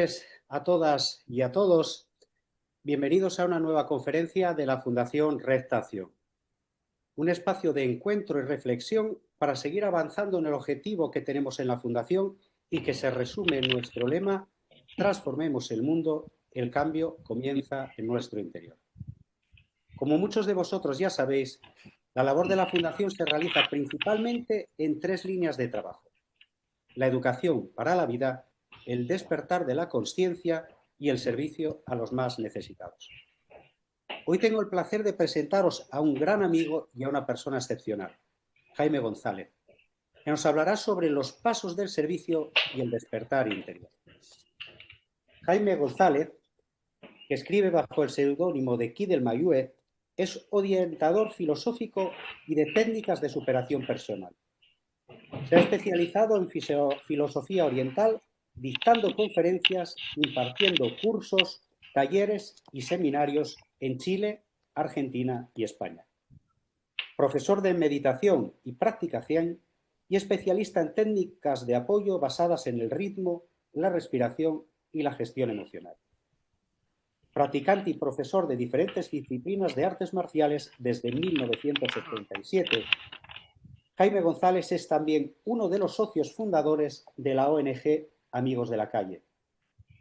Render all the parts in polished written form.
noches a todas y a todos. Bienvenidos a una nueva conferencia de la Fundación Recta Acción. Un espacio de encuentro y reflexión para seguir avanzando en el objetivo que tenemos en la Fundación y que se resume en nuestro lema: transformemos el mundo, el cambio comienza en nuestro interior. Como muchos de vosotros ya sabéis, la labor de la Fundación se realiza principalmente en 3 líneas de trabajo: la educación para la vida, el despertar de la consciencia y el servicio a los más necesitados. Hoy tengo el placer de presentaros a un gran amigo y a una persona excepcional, Jaime González, que nos hablará sobre los pasos del servicio y el despertar interior. Jaime González, que escribe bajo el seudónimo de Kidel Mayue, es orientador filosófico y de técnicas de superación personal. Se ha especializado en filosofía oriental, dictando conferencias, impartiendo cursos, talleres y seminarios en Chile, Argentina y España. Profesor de meditación y práctica zen y especialista en técnicas de apoyo basadas en el ritmo, la respiración y la gestión emocional. Practicante y profesor de diferentes disciplinas de artes marciales desde 1977. Jaime González es también uno de los socios fundadores de la ONG Amigos de la Calle,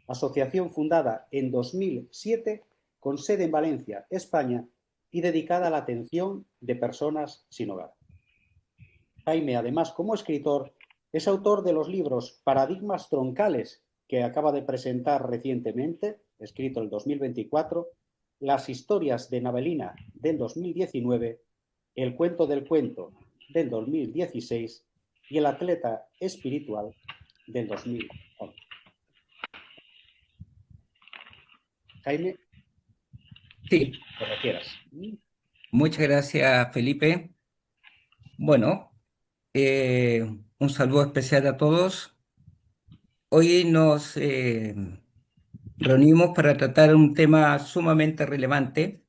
asociación fundada en 2007 con sede en Valencia, España, y dedicada a la atención de personas sin hogar. Jaime, además, como escritor, es autor de los libros Paradigmas Troncales, que acaba de presentar recientemente, escrito en 2024, Las historias de Navelina del 2019, El cuento del cuento del 2016 y El atleta espiritual del 2011. Jaime, Sí, cuando quieras. muchas gracias, Felipe. Bueno, un saludo especial a todos. Hoy nos reunimos para tratar un tema sumamente relevante,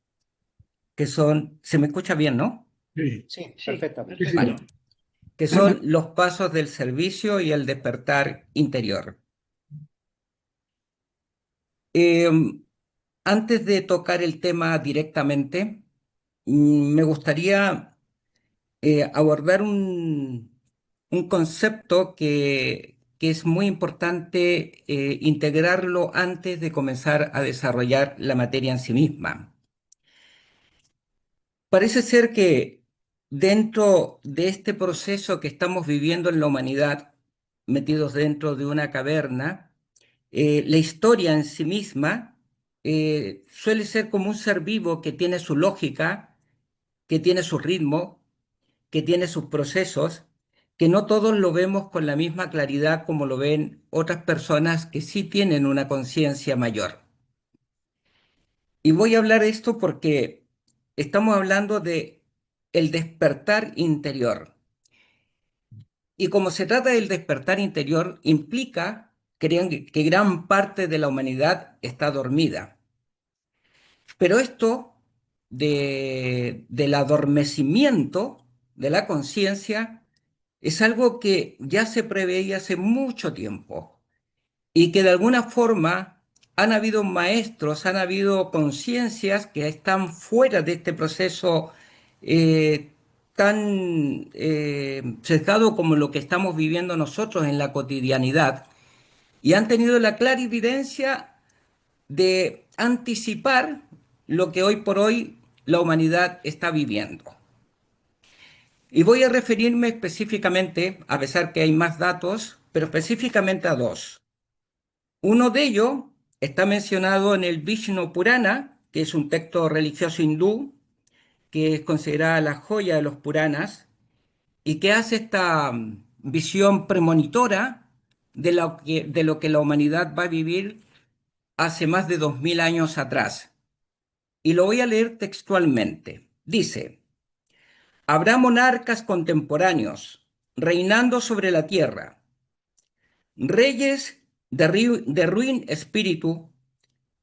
que son, se me escucha bien, ¿no? Sí, perfectamente. Vale, que son los pasos del servicio y el despertar interior. Eh, Antes de tocar el tema directamente, me gustaría abordar un concepto que es muy importante integrarlo antes de comenzar a desarrollar la materia en sí misma. Parece ser que dentro de este proceso que estamos viviendo en la humanidad, metidos dentro de una caverna, la historia en sí misma suele ser como un ser vivo que tiene su lógica, que tiene su ritmo, que tiene sus procesos, que no todos lo vemos con la misma claridad como lo ven otras personas que sí tienen una conciencia mayor. Y voy a hablar de esto porque estamos hablando de el despertar interior. Y como se trata del despertar interior, implica que gran parte de la humanidad está dormida. Pero esto del adormecimiento de la conciencia es algo que ya se preveía hace mucho tiempo y que de alguna forma han habido maestros, han habido conciencias que están fuera de este proceso tan sesgado como lo que estamos viviendo nosotros en la cotidianidad y han tenido la clara evidencia de anticipar lo que hoy por hoy la humanidad está viviendo. Y voy a referirme específicamente, a pesar que hay más datos, pero específicamente a dos. Uno de ellos está mencionado en el Vishnu Purana, que es un texto religioso hindú, que es considerada la joya de los Puranas, y que hace esta visión premonitora de lo que la humanidad va a vivir hace más de 2000 años atrás. Y lo voy a leer textualmente. Dice: habrá monarcas contemporáneos reinando sobre la tierra, reyes de ruin espíritu,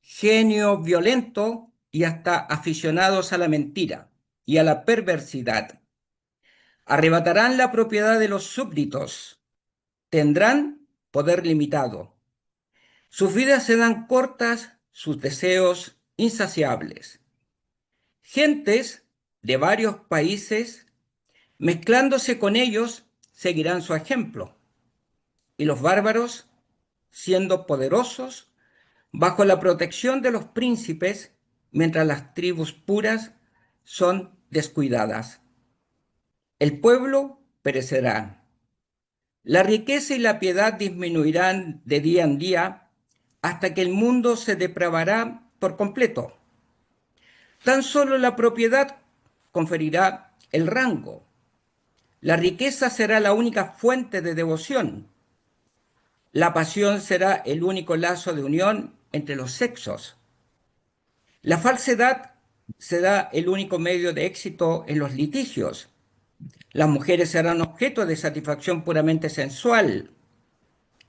genio violento y hasta aficionados a la mentira y a la perversidad. Arrebatarán la propiedad de los súbditos, tendrán poder limitado, Sus vidas se dan cortas, sus deseos insaciables. Gentes de varios países, mezclándose con ellos, seguirán su ejemplo. Y los bárbaros, siendo poderosos, bajo la protección de los príncipes, mientras las tribus puras son descuidadas. El pueblo perecerá. La riqueza y la piedad disminuirán de día en día hasta que el mundo se depravará por completo. Tan solo la propiedad conferirá el rango. La riqueza será la única fuente de devoción. La pasión será el único lazo de unión entre los sexos. La falsedad será el único medio de éxito en los litigios. Las mujeres serán objeto de satisfacción puramente sensual.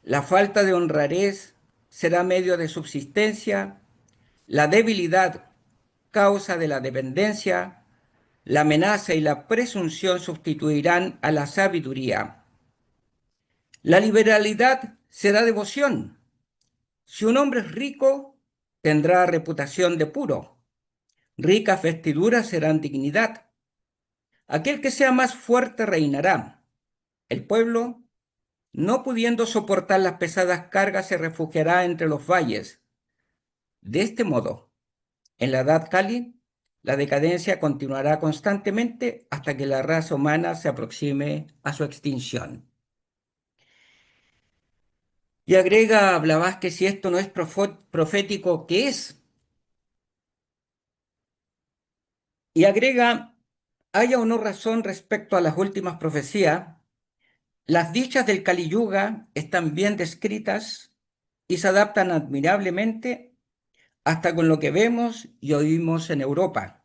La falta de honradez será medio de subsistencia. La debilidad, causa de la dependencia. La amenaza y la presunción sustituirán a la sabiduría. La liberalidad será devoción. Si un hombre es rico, tendrá reputación de puro. Ricas vestiduras serán dignidad. Aquel que sea más fuerte reinará. El pueblo, no pudiendo soportar las pesadas cargas, se refugiará entre los valles. De este modo, en la Edad Cálida, la decadencia continuará constantemente hasta que la raza humana se aproxime a su extinción. Y agrega Blavatsky, si esto no es profético, ¿qué es? Y agrega, haya o no razón respecto a las últimas profecías, las dichas del Kali Yuga están bien descritas y se adaptan admirablemente hasta con lo que vemos y oímos en Europa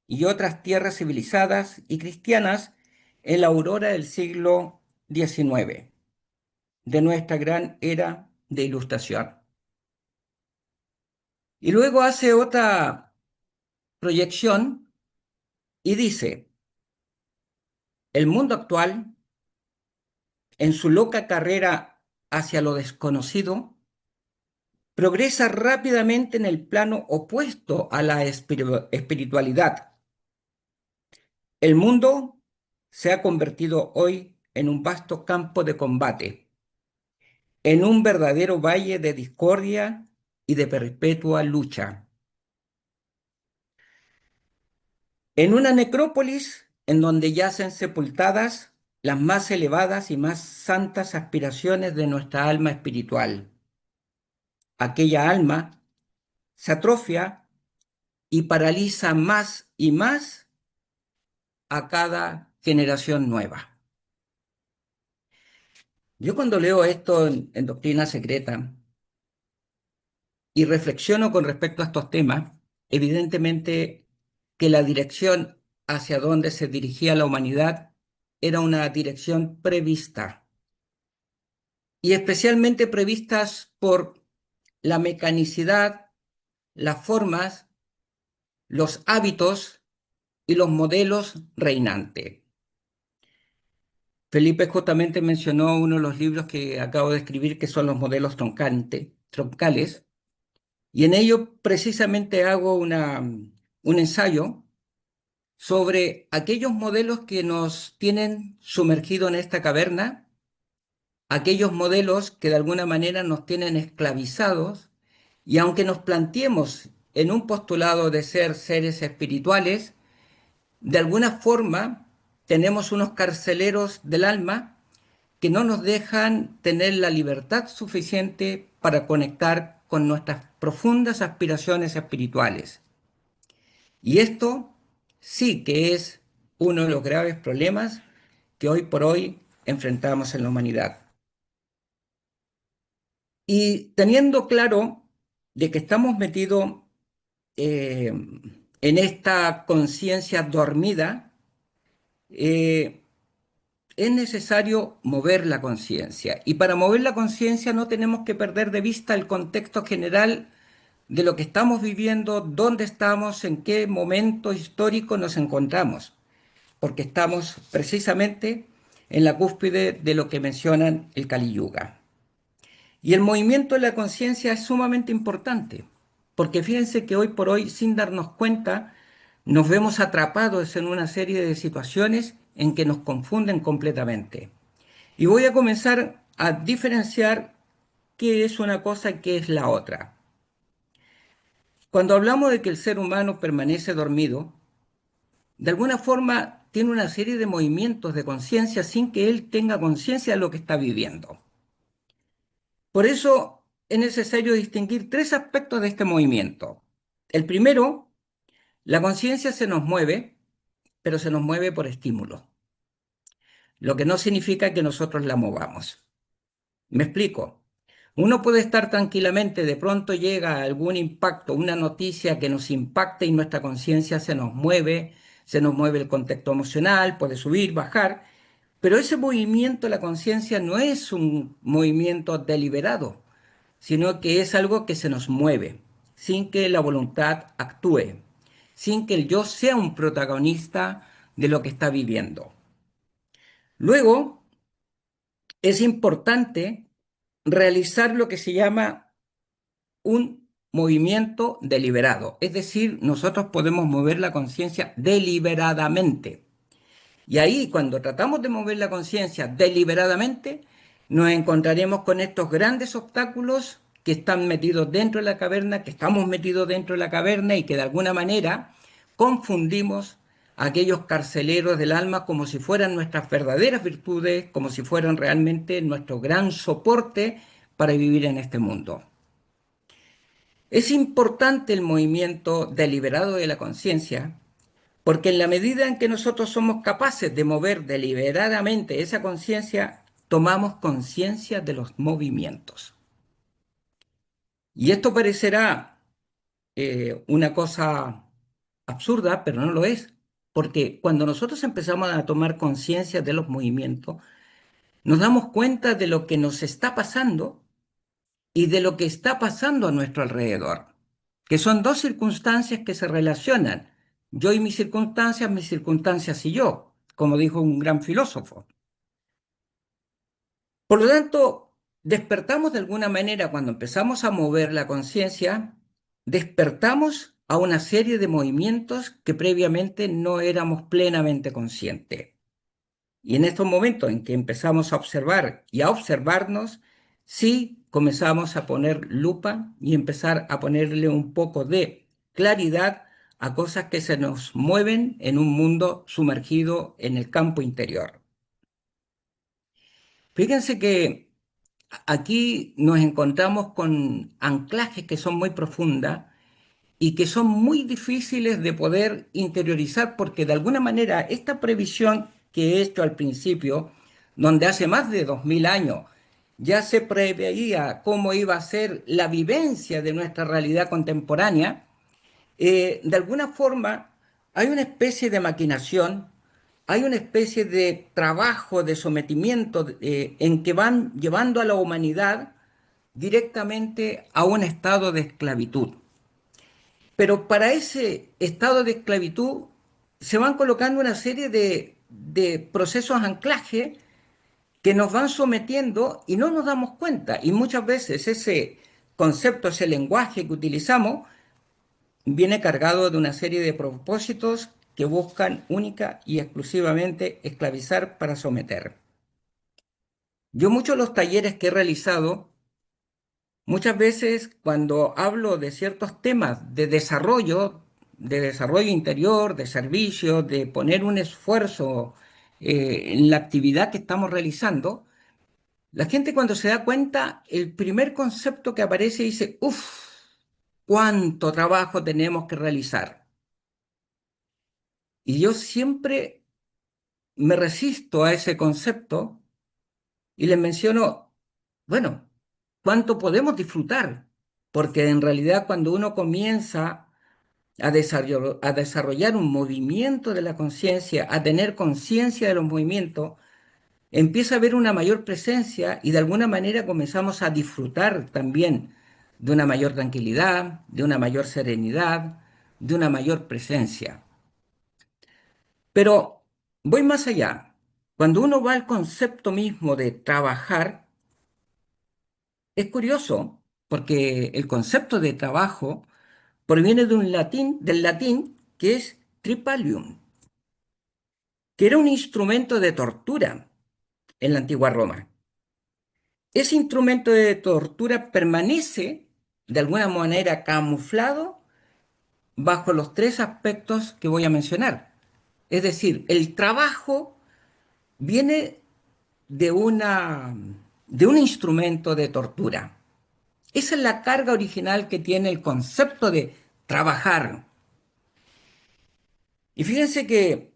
y otras tierras civilizadas y cristianas en la aurora del siglo XIX, de nuestra gran era de ilustración. Y luego hace otra proyección y dice, el mundo actual, en su loca carrera hacia lo desconocido, progresa rápidamente en el plano opuesto a la espiritualidad. El mundo se ha convertido hoy en un vasto campo de combate, en un verdadero valle de discordia y de perpetua lucha, en una necrópolis en donde yacen sepultadas las más elevadas y más santas aspiraciones de nuestra alma espiritual. Aquella alma se atrofia y paraliza más y más a cada generación nueva. Yo cuando leo esto en Doctrina Secreta y reflexiono con respecto a estos temas, evidentemente que la dirección hacia donde se dirigía la humanidad era una dirección prevista, y especialmente previstas por la mecanicidad, las formas, los hábitos y los modelos reinantes. Felipe justamente mencionó uno de los libros que acabo de escribir, que son los modelos troncales, y en ello precisamente hago un ensayo sobre aquellos modelos que nos tienen sumergido en esta caverna, aquellos modelos que de alguna manera nos tienen esclavizados, y aunque nos planteemos en un postulado de ser seres espirituales, de alguna forma tenemos unos carceleros del alma que no nos dejan tener la libertad suficiente para conectar con nuestras profundas aspiraciones espirituales. Y esto sí que es uno de los graves problemas que hoy por hoy enfrentamos en la humanidad. Y teniendo claro de que estamos metidos en esta conciencia dormida, eh, es necesario mover la conciencia. Y para mover la conciencia no tenemos que perder de vista el contexto general de lo que estamos viviendo, dónde estamos, en qué momento histórico nos encontramos, porque estamos precisamente en la cúspide de lo que mencionan el Kali Yuga. Y el movimiento de la conciencia es sumamente importante, porque fíjense que hoy por hoy, sin darnos cuenta, nos vemos atrapados en una serie de situaciones en que nos confunden completamente. Y voy a comenzar a diferenciar qué es una cosa y qué es la otra. Cuando hablamos de que el ser humano permanece dormido, de alguna forma tiene una serie de movimientos de conciencia sin que él tenga conciencia de lo que está viviendo. Por eso es necesario distinguir tres aspectos de este movimiento. El primero, la conciencia se nos mueve, pero se nos mueve por estímulo, lo que no significa que nosotros la movamos. Me explico. Uno puede estar tranquilamente, de pronto llega algún impacto, una noticia que nos impacta y nuestra conciencia se nos mueve el contexto emocional, puede subir, bajar, pero ese movimiento de la conciencia no es un movimiento deliberado, sino que es algo que se nos mueve, sin que la voluntad actúe, sin que el yo sea un protagonista de lo que está viviendo. Luego, es importante realizar lo que se llama un movimiento deliberado, es decir, nosotros podemos mover la conciencia deliberadamente. Y ahí, cuando tratamos de mover la conciencia deliberadamente, nos encontraremos con estos grandes obstáculos que están metidos dentro de la caverna, que estamos metidos dentro de la caverna y que de alguna manera confundimos a aquellos carceleros del alma como si fueran nuestras verdaderas virtudes, como si fueran realmente nuestro gran soporte para vivir en este mundo. Es importante el movimiento deliberado de la conciencia porque en la medida en que nosotros somos capaces de mover deliberadamente esa conciencia, tomamos conciencia de los movimientos. Y esto parecerá una cosa absurda, pero no lo es, porque cuando nosotros empezamos a tomar conciencia de los movimientos, nos damos cuenta de lo que nos está pasando y de lo que está pasando a nuestro alrededor, que son dos circunstancias que se relacionan. Yo y mis circunstancias y yo, como dijo un gran filósofo. Por lo tanto, despertamos de alguna manera cuando empezamos a mover la conciencia, despertamos a una serie de movimientos que previamente no éramos plenamente conscientes. Y en estos momentos en que empezamos a observar y a observarnos, sí comenzamos a poner lupa y empezar a ponerle un poco de claridad a cosas que se nos mueven en un mundo sumergido en el campo interior. Fíjense que aquí nos encontramos con anclajes que son muy profundas y que son muy difíciles de poder interiorizar porque de alguna manera esta previsión que he hecho al principio, donde hace más de 2000 años ya se preveía cómo iba a ser la vivencia de nuestra realidad contemporánea, de alguna forma hay una especie de maquinación, hay una especie de trabajo de sometimiento en que van llevando a la humanidad directamente a un estado de esclavitud. Pero para ese estado de esclavitud se van colocando una serie de procesos anclaje que nos van sometiendo y no nos damos cuenta. Y muchas veces ese concepto, ese lenguaje que utilizamos, viene cargado de una serie de propósitos que buscan única y exclusivamente esclavizar para someter. Yo muchos de los talleres que he realizado, muchas veces cuando hablo de ciertos temas de desarrollo interior, de servicio, de poner un esfuerzo en la actividad que estamos realizando, la gente cuando se da cuenta, el primer concepto que aparece dice, uff, cuánto trabajo tenemos que realizar. Y yo siempre me resisto a ese concepto y les menciono, bueno, cuánto podemos disfrutar, porque en realidad cuando uno comienza a desarrollar un movimiento de la conciencia, a tener conciencia de los movimientos, empieza a haber una mayor presencia y de alguna manera comenzamos a disfrutar también de una mayor tranquilidad, de una mayor serenidad, de una mayor presencia. Pero voy más allá. Cuando uno va al concepto mismo de trabajar, Es curioso porque el concepto de trabajo proviene del latín que es tripalium, que era un instrumento de tortura en la antigua Roma. Ese instrumento de tortura permanece de alguna manera camuflado bajo los tres aspectos que voy a mencionar. Es decir, el trabajo viene de de un instrumento de tortura. Esa es la carga original que tiene el concepto de trabajar. Y fíjense que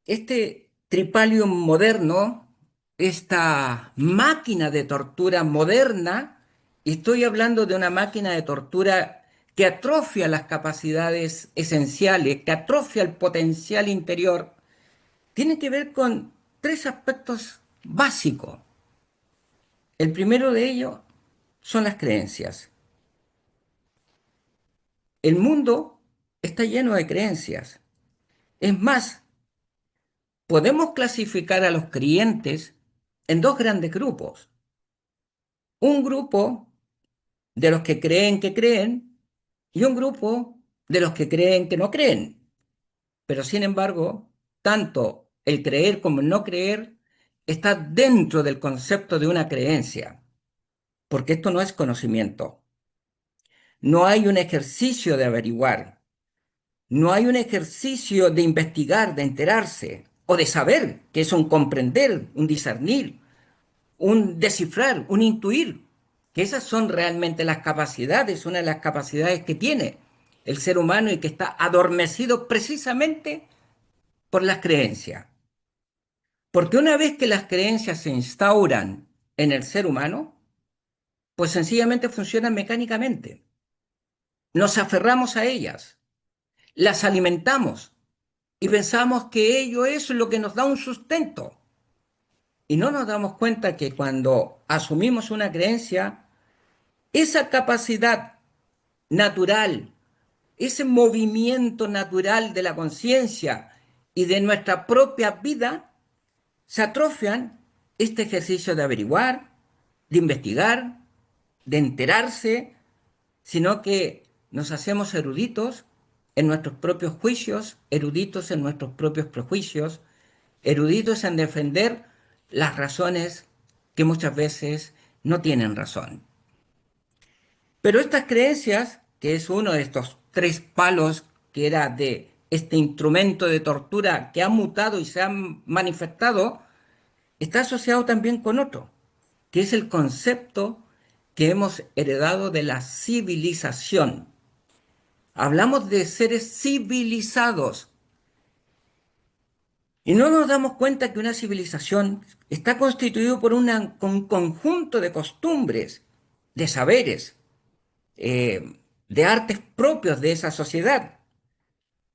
este tripalium moderno, esta máquina de tortura moderna, y estoy hablando de una máquina de tortura que atrofia las capacidades esenciales, que atrofia el potencial interior, tiene que ver con tres aspectos básicos. El primero de ellos son las creencias. El mundo está lleno de creencias. Es más, podemos clasificar a los creyentes en dos grandes grupos. Un grupo de los que creen y un grupo de los que creen que no creen. Pero sin embargo, tanto el creer como el no creer está dentro del concepto de una creencia, porque esto no es conocimiento. No hay un ejercicio de averiguar, no hay un ejercicio de investigar, de enterarse o de saber, que es un comprender, un discernir, un descifrar, un intuir, que esas son realmente las capacidades, una de las capacidades que tiene el ser humano y que está adormecido precisamente por las creencias. Porque una vez que las creencias se instauran en el ser humano, pues sencillamente funcionan mecánicamente. Nos aferramos a ellas, las alimentamos y pensamos que ello es lo que nos da un sustento. Y no nos damos cuenta que cuando asumimos una creencia, esa capacidad natural, ese movimiento natural de la conciencia y de nuestra propia vida, se atrofian este ejercicio de averiguar, de investigar, de enterarse, sino que nos hacemos eruditos en nuestros propios juicios, eruditos en nuestros propios prejuicios, eruditos en defender las razones que muchas veces no tienen razón. Pero estas creencias, que es uno de estos tres palos que era de este instrumento de tortura que ha mutado y se ha manifestado, está asociado también con otro, que es el concepto que hemos heredado de la civilización. Hablamos de seres civilizados y no nos damos cuenta que una civilización está constituida por un conjunto de costumbres, de saberes, de artes propios de esa sociedad,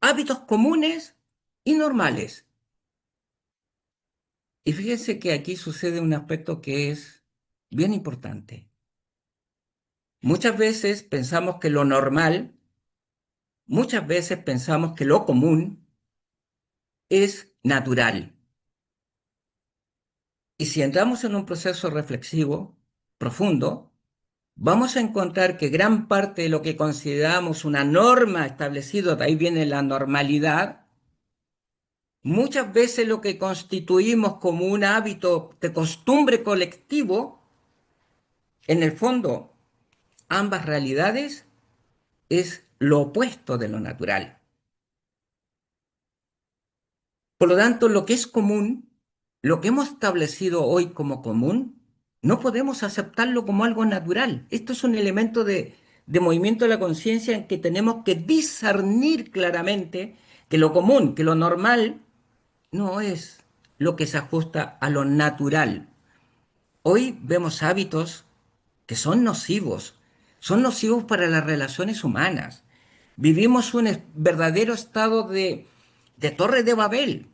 hábitos comunes y normales. Y fíjense que aquí sucede un aspecto que es bien importante. Muchas veces pensamos que lo normal, muchas veces pensamos que lo común es natural. Y si entramos en un proceso reflexivo profundo, vamos a encontrar que gran parte de lo que consideramos una norma establecida, de ahí viene la normalidad, muchas veces lo que constituimos como un hábito de costumbre colectivo, en el fondo, ambas realidades es lo opuesto de lo natural. Por lo tanto, lo que es común, lo que hemos establecido hoy como común, no podemos aceptarlo como algo natural. Esto es un elemento de movimiento de la conciencia en que tenemos que discernir claramente que lo común, que lo normal, no es lo que se ajusta a lo natural. Hoy vemos hábitos que son nocivos para las relaciones humanas. Vivimos un verdadero estado de torre de Babel,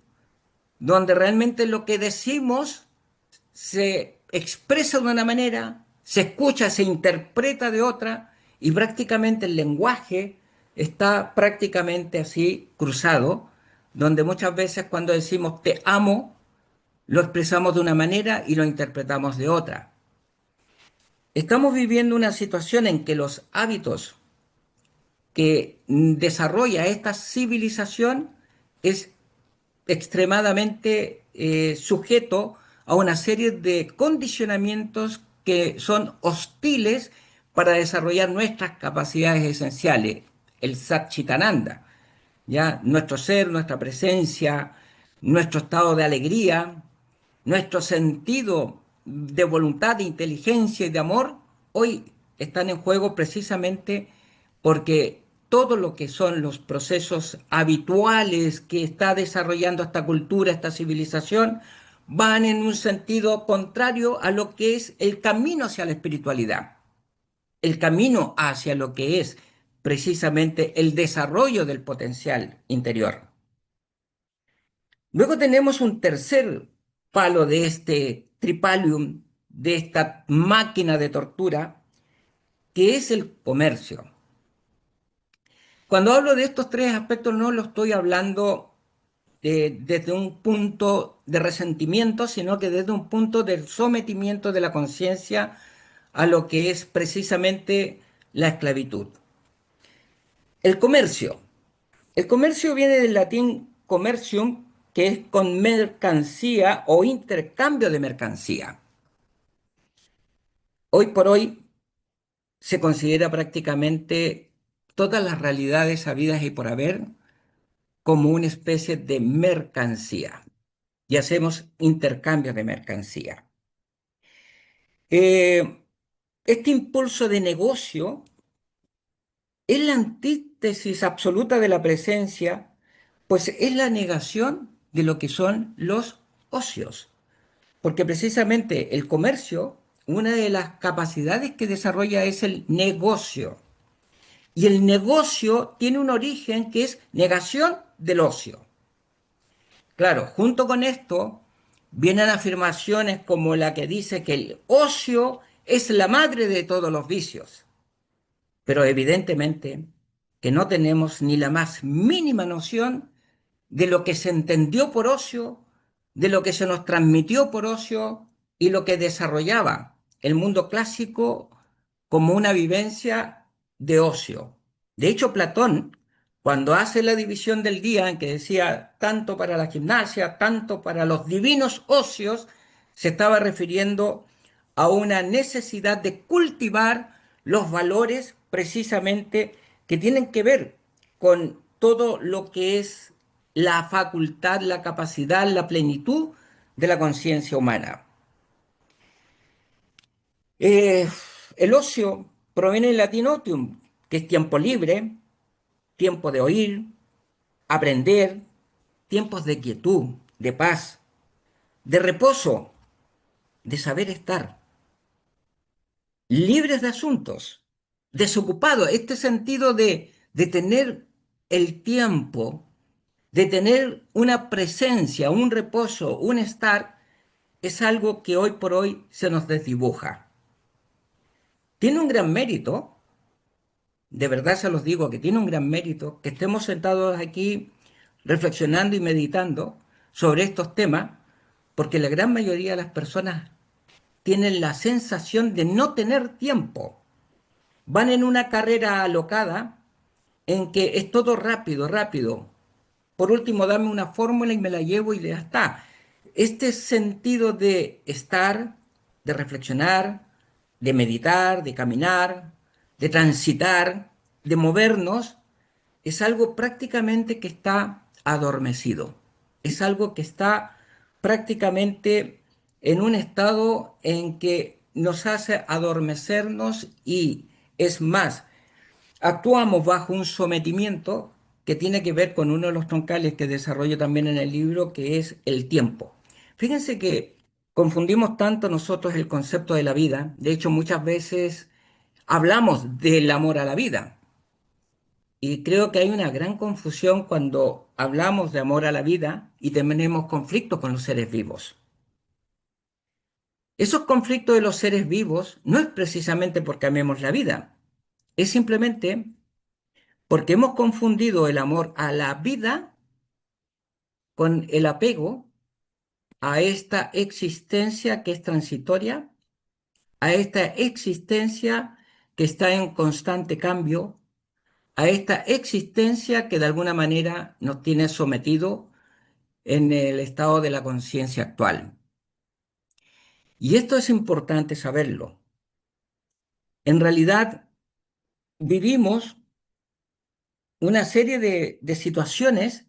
donde realmente lo que decimos se expresa de una manera, se escucha, se interpreta de otra, y prácticamente el lenguaje está prácticamente así cruzado, donde muchas veces cuando decimos te amo, lo expresamos de una manera y lo interpretamos de otra. Estamos viviendo una situación en que los hábitos que desarrolla esta civilización es extremadamente sujeto a una serie de condicionamientos que son hostiles para desarrollar nuestras capacidades esenciales, el Satchitananda, ¿ya? Nuestro ser, nuestra presencia, nuestro estado de alegría, nuestro sentido de voluntad, de inteligencia y de amor, hoy están en juego precisamente porque todo lo que son los procesos habituales que está desarrollando esta cultura, esta civilización, van en un sentido contrario a lo que es el camino hacia la espiritualidad, el camino hacia lo que es precisamente el desarrollo del potencial interior. Luego tenemos un tercer palo de este tripalium, de esta máquina de tortura, que es el comercio. Cuando hablo de estos tres aspectos no lo estoy hablando desde un punto de resentimiento, sino que desde un punto del sometimiento de la conciencia a lo que es precisamente la esclavitud. El comercio. El comercio viene del latín commercium, que es con mercancía o intercambio de mercancía. Hoy por hoy se considera prácticamente todas las realidades habidas y por haber como una especie de mercancía y hacemos intercambio de mercancía. Eh, este impulso de negocio es la antítesis absoluta de la presencia, pues es la negación de lo que son los ocios. Porque precisamente el comercio, una de las capacidades que desarrolla es el negocio. Y el negocio tiene un origen que es negación del ocio. Claro, junto con esto vienen afirmaciones como la que dice que el ocio es la madre de todos los vicios. Pero evidentemente que no tenemos ni la más mínima noción de lo que se entendió por ocio, de lo que se nos transmitió por ocio y lo que desarrollaba el mundo clásico como una vivencia de ocio. De hecho, Platón, cuando hace la división del día en que decía tanto para la gimnasia, tanto para los divinos ocios, se estaba refiriendo a una necesidad de cultivar los valores precisamente que tienen que ver con todo lo que es la facultad, la capacidad, la plenitud de la conciencia humana. Eh, el ocio proviene del latín otium, que es tiempo libre, tiempo de oír, aprender, tiempos de quietud, de paz, de reposo, de saber estar, libres de asuntos, desocupados. Este sentido de tener el tiempo, de tener una presencia, un reposo, un estar, es algo que hoy por hoy se nos desdibuja. Tiene un gran mérito, de verdad se los digo que tiene un gran mérito que estemos sentados aquí reflexionando y meditando sobre estos temas, porque la gran mayoría de las personas tienen la sensación de no tener tiempo. Van en una carrera alocada en que es todo rápido, rápido. Por último, dame una fórmula y me la llevo y ya está. Este sentido de estar, de reflexionar, de meditar, de caminar, de transitar, de movernos, es algo prácticamente que está adormecido. Es algo que está prácticamente en un estado en que nos hace adormecernos y es más, actuamos bajo un sometimiento que tiene que ver con uno de los troncales que desarrollo también en el libro, que es el tiempo. Fíjense que confundimos tanto nosotros el concepto de la vida. De hecho, muchas veces hablamos del amor a la vida. Y creo que hay una gran confusión cuando hablamos de amor a la vida y tenemos conflictos con los seres vivos. Esos conflictos de los seres vivos no es precisamente porque amemos la vida, es simplemente porque hemos confundido el amor a la vida con el apego a esta existencia que es transitoria, a esta existencia que está en constante cambio, a esta existencia que de alguna manera nos tiene sometido en el estado de la conciencia actual. Y esto es importante saberlo. En realidad, vivimos una serie de situaciones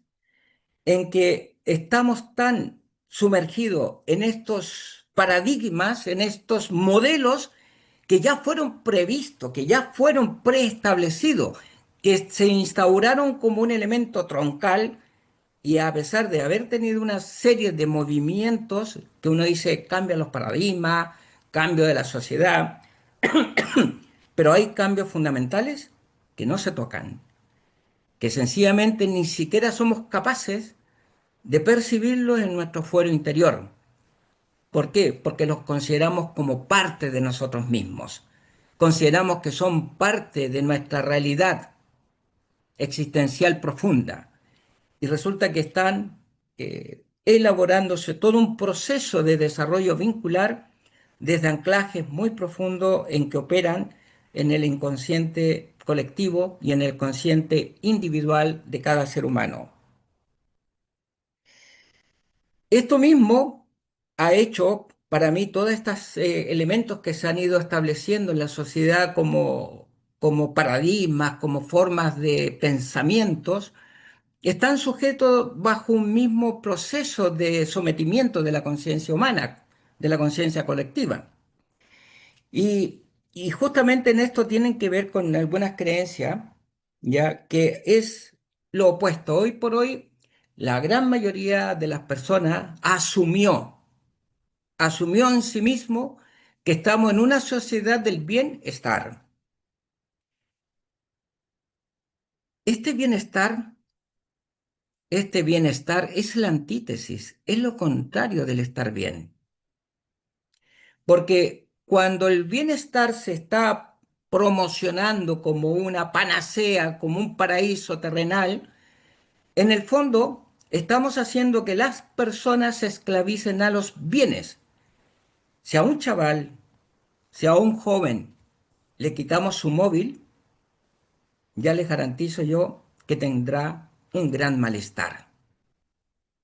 en que estamos tan sumergidos en estos paradigmas, en estos modelos que ya fueron previstos, que ya fueron preestablecidos, que se instauraron como un elemento troncal y a pesar de haber tenido una serie de movimientos que uno dice cambian los paradigmas, cambio de la sociedad, pero hay cambios fundamentales que no se tocan, que sencillamente ni siquiera somos capaces de percibirlos en nuestro fuero interior. ¿Por qué? Porque los consideramos como parte de nosotros mismos. Consideramos que son parte de nuestra realidad existencial profunda. Y resulta que están elaborándose todo un proceso de desarrollo vincular desde anclajes muy profundos en que operan en el inconsciente colectivo y en el consciente individual de cada ser humano. Esto mismo ha hecho para mí todos estos elementos que se han ido estableciendo en la sociedad como paradigmas, como formas de pensamientos, están sujetos bajo un mismo proceso de sometimiento de la conciencia humana, de la conciencia colectiva. Y justamente en esto tienen que ver con algunas creencias, ya que es lo opuesto. Hoy por hoy, la gran mayoría de las personas asumió en sí mismo que estamos en una sociedad del bienestar. Este bienestar, este bienestar es la antítesis, es lo contrario del estar bien. Porque cuando el bienestar se está promocionando como una panacea, como un paraíso terrenal, en el fondo estamos haciendo que las personas se esclavicen a los bienes. Si a un chaval, si a un joven le quitamos su móvil, ya les garantizo yo que tendrá un gran malestar.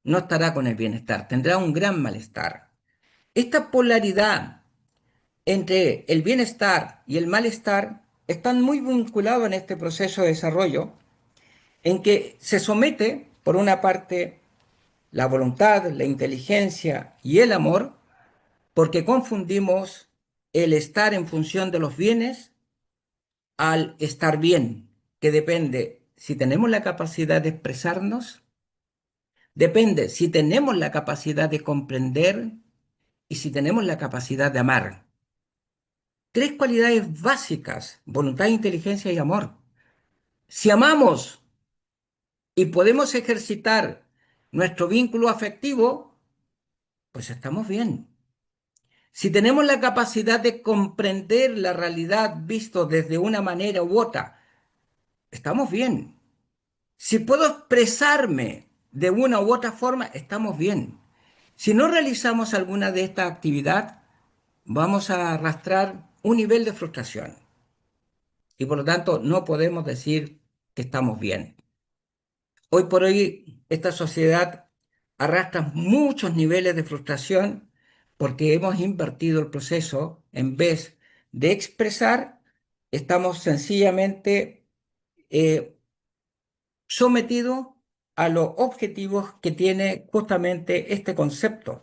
No estará con el bienestar, tendrá un gran malestar. Esta polaridad entre el bienestar y el malestar están muy vinculados en este proceso de desarrollo, en que se somete, por una parte, la voluntad, la inteligencia y el amor, porque confundimos el estar en función de los bienes al estar bien, que depende si tenemos la capacidad de expresarnos, depende si tenemos la capacidad de comprender y si tenemos la capacidad de amar. Tres cualidades básicas: voluntad, inteligencia y amor. Si amamos y podemos ejercitar nuestro vínculo afectivo, pues estamos bien. Si tenemos la capacidad de comprender la realidad visto desde una manera u otra, estamos bien. Si puedo expresarme de una u otra forma, estamos bien. Si no realizamos alguna de estas actividades, vamos a arrastrar un nivel de frustración y por lo tanto no podemos decir que estamos bien. Hoy por hoy esta sociedad arrastra muchos niveles de frustración porque hemos invertido el proceso. En vez de expresar, estamos sencillamente eh, sometidos a los objetivos que tiene justamente este concepto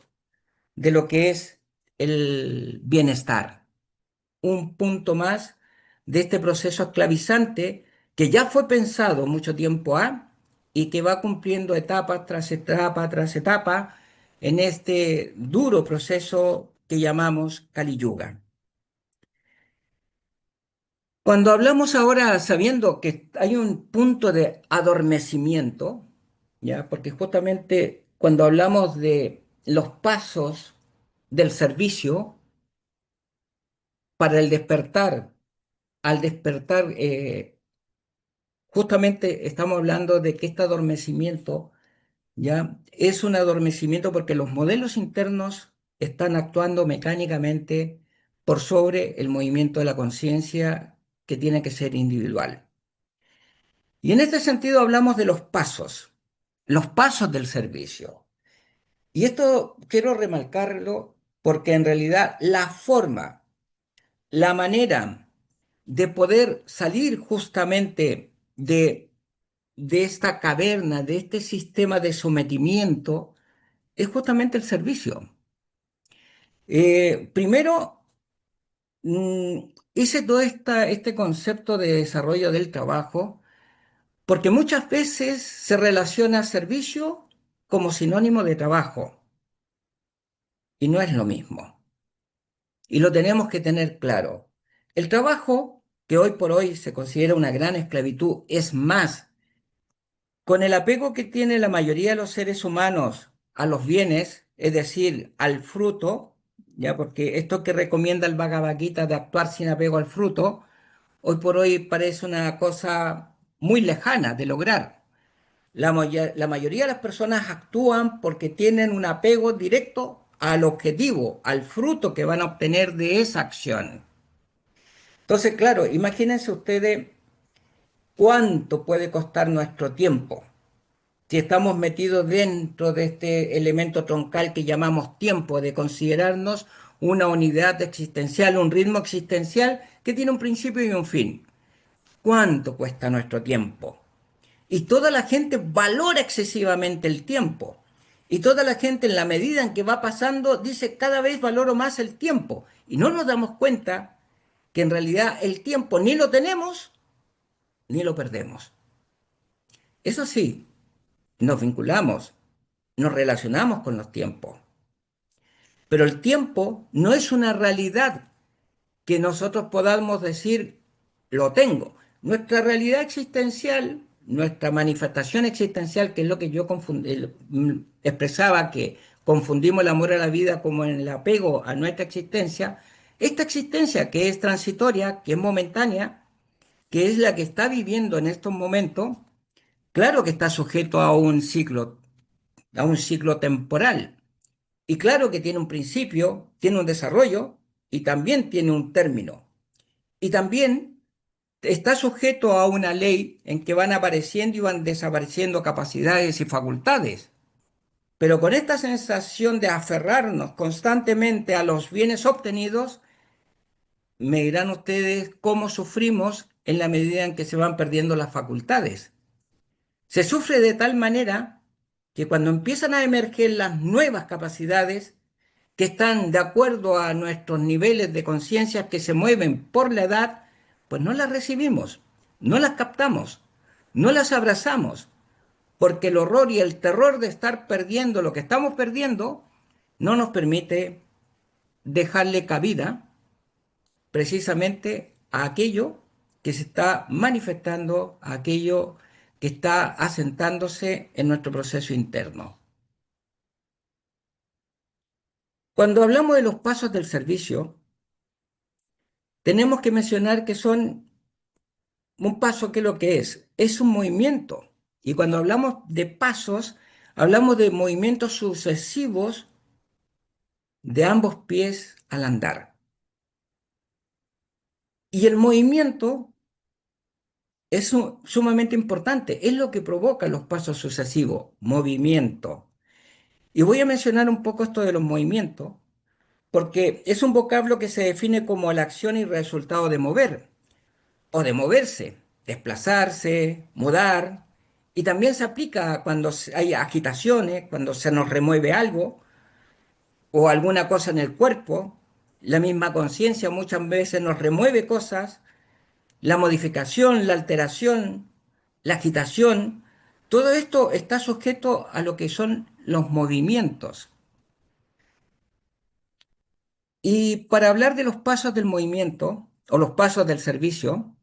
de lo que es el bienestar. Un punto más de este proceso esclavizante que ya fue pensado mucho tiempo y que va cumpliendo etapa tras etapa tras etapa en este duro proceso que llamamos Kali Yuga. Cuando hablamos ahora sabiendo que hay un punto de adormecimiento, ¿ya? Porque justamente cuando hablamos de los pasos del servicio para el despertar, al despertar justamente estamos hablando de que este adormecimiento ya es un adormecimiento porque los modelos internos están actuando mecánicamente por sobre el movimiento de la conciencia que tiene que ser individual. Y en este sentido hablamos de los pasos del servicio. Y esto quiero remarcarlo porque en realidad la forma, la manera de poder salir justamente de esta caverna, de este sistema de sometimiento, es justamente el servicio. Primero, hice todo este concepto de desarrollo del trabajo porque muchas veces se relaciona servicio como sinónimo de trabajo y no es lo mismo. Y lo tenemos que tener claro. El trabajo, que hoy por hoy se considera una gran esclavitud, es más, con el apego que tiene la mayoría de los seres humanos a los bienes, es decir, al fruto, ya porque esto que recomienda el Bhagavad Gita de actuar sin apego al fruto, hoy por hoy parece una cosa muy lejana de lograr. La mayoría de las personas actúan porque tienen un apego directo al objetivo, al fruto que van a obtener de esa acción. Entonces, claro, imagínense ustedes cuánto puede costar nuestro tiempo si estamos metidos dentro de este elemento troncal que llamamos tiempo, de considerarnos una unidad existencial, un ritmo existencial que tiene un principio y un fin. ¿Cuánto cuesta nuestro tiempo? Y toda la gente valora excesivamente el tiempo. Y toda la gente en la medida en que va pasando dice cada vez valoro más el tiempo. Y no nos damos cuenta que en realidad el tiempo ni lo tenemos ni lo perdemos. Eso sí, nos vinculamos, nos relacionamos con los tiempos. Pero el tiempo no es una realidad que nosotros podamos decir lo tengo. Nuestra realidad existencial, nuestra manifestación existencial, que es lo que yo expresaba, que confundimos el amor a la vida como en el apego a nuestra existencia, esta existencia que es transitoria, que es momentánea, que es la que está viviendo en estos momentos, claro que está sujeto a un ciclo temporal. Y claro que tiene un principio, tiene un desarrollo y también tiene un término. Y también está sujeto a una ley en que van apareciendo y van desapareciendo capacidades y facultades. Pero con esta sensación de aferrarnos constantemente a los bienes obtenidos, me dirán ustedes cómo sufrimos en la medida en que se van perdiendo las facultades. Se sufre de tal manera que cuando empiezan a emerger las nuevas capacidades, que están de acuerdo a nuestros niveles de conciencia que se mueven por la edad, pues no las recibimos, no las captamos, no las abrazamos, porque el horror y el terror de estar perdiendo lo que estamos perdiendo no nos permite dejarle cabida precisamente a aquello que se está manifestando, a aquello que está asentándose en nuestro proceso interno. Cuando hablamos de los pasos del servicio, tenemos que mencionar que son un paso, ¿qué es lo que es? Es un movimiento. Y cuando hablamos de pasos, hablamos de movimientos sucesivos de ambos pies al andar. Y el movimiento es sumamente importante, es lo que provoca los pasos sucesivos, movimiento. Y voy a mencionar un poco esto de los movimientos, porque es un vocablo que se define como la acción y resultado de mover o de moverse, desplazarse, mudar, y también se aplica cuando hay agitaciones, cuando se nos remueve algo o alguna cosa en el cuerpo. La misma conciencia muchas veces nos remueve cosas, la modificación, la alteración, la agitación, todo esto está sujeto a lo que son los movimientos. Y para hablar de los pasos del movimiento o los pasos del servicio,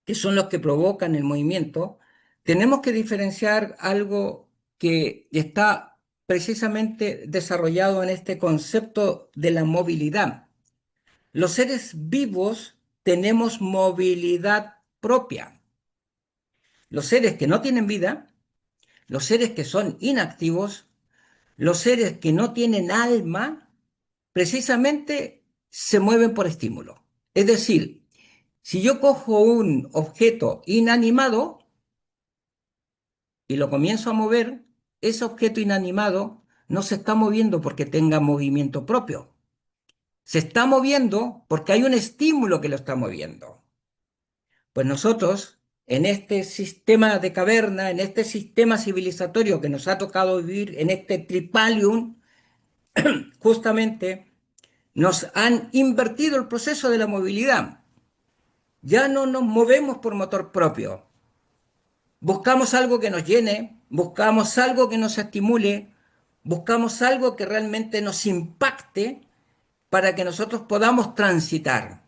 que son los que provocan el movimiento, tenemos que diferenciar algo que está precisamente desarrollado en este concepto de la movilidad. Los seres vivos tenemos movilidad propia. Los seres que no tienen vida, los seres que son inactivos, los seres que no tienen alma, precisamente se mueven por estímulo. Es decir, si yo cojo un objeto inanimado y lo comienzo a mover, ese objeto inanimado no se está moviendo porque tenga movimiento propio. Se está moviendo porque hay un estímulo que lo está moviendo. Pues nosotros, en este sistema de caverna, en este sistema civilizatorio que nos ha tocado vivir, en este tripalium, justamente nos han invertido el proceso de la movilidad. Ya no nos movemos por motor propio. Buscamos algo que nos llene, buscamos algo que nos estimule, buscamos algo que realmente nos impacte para que nosotros podamos transitar.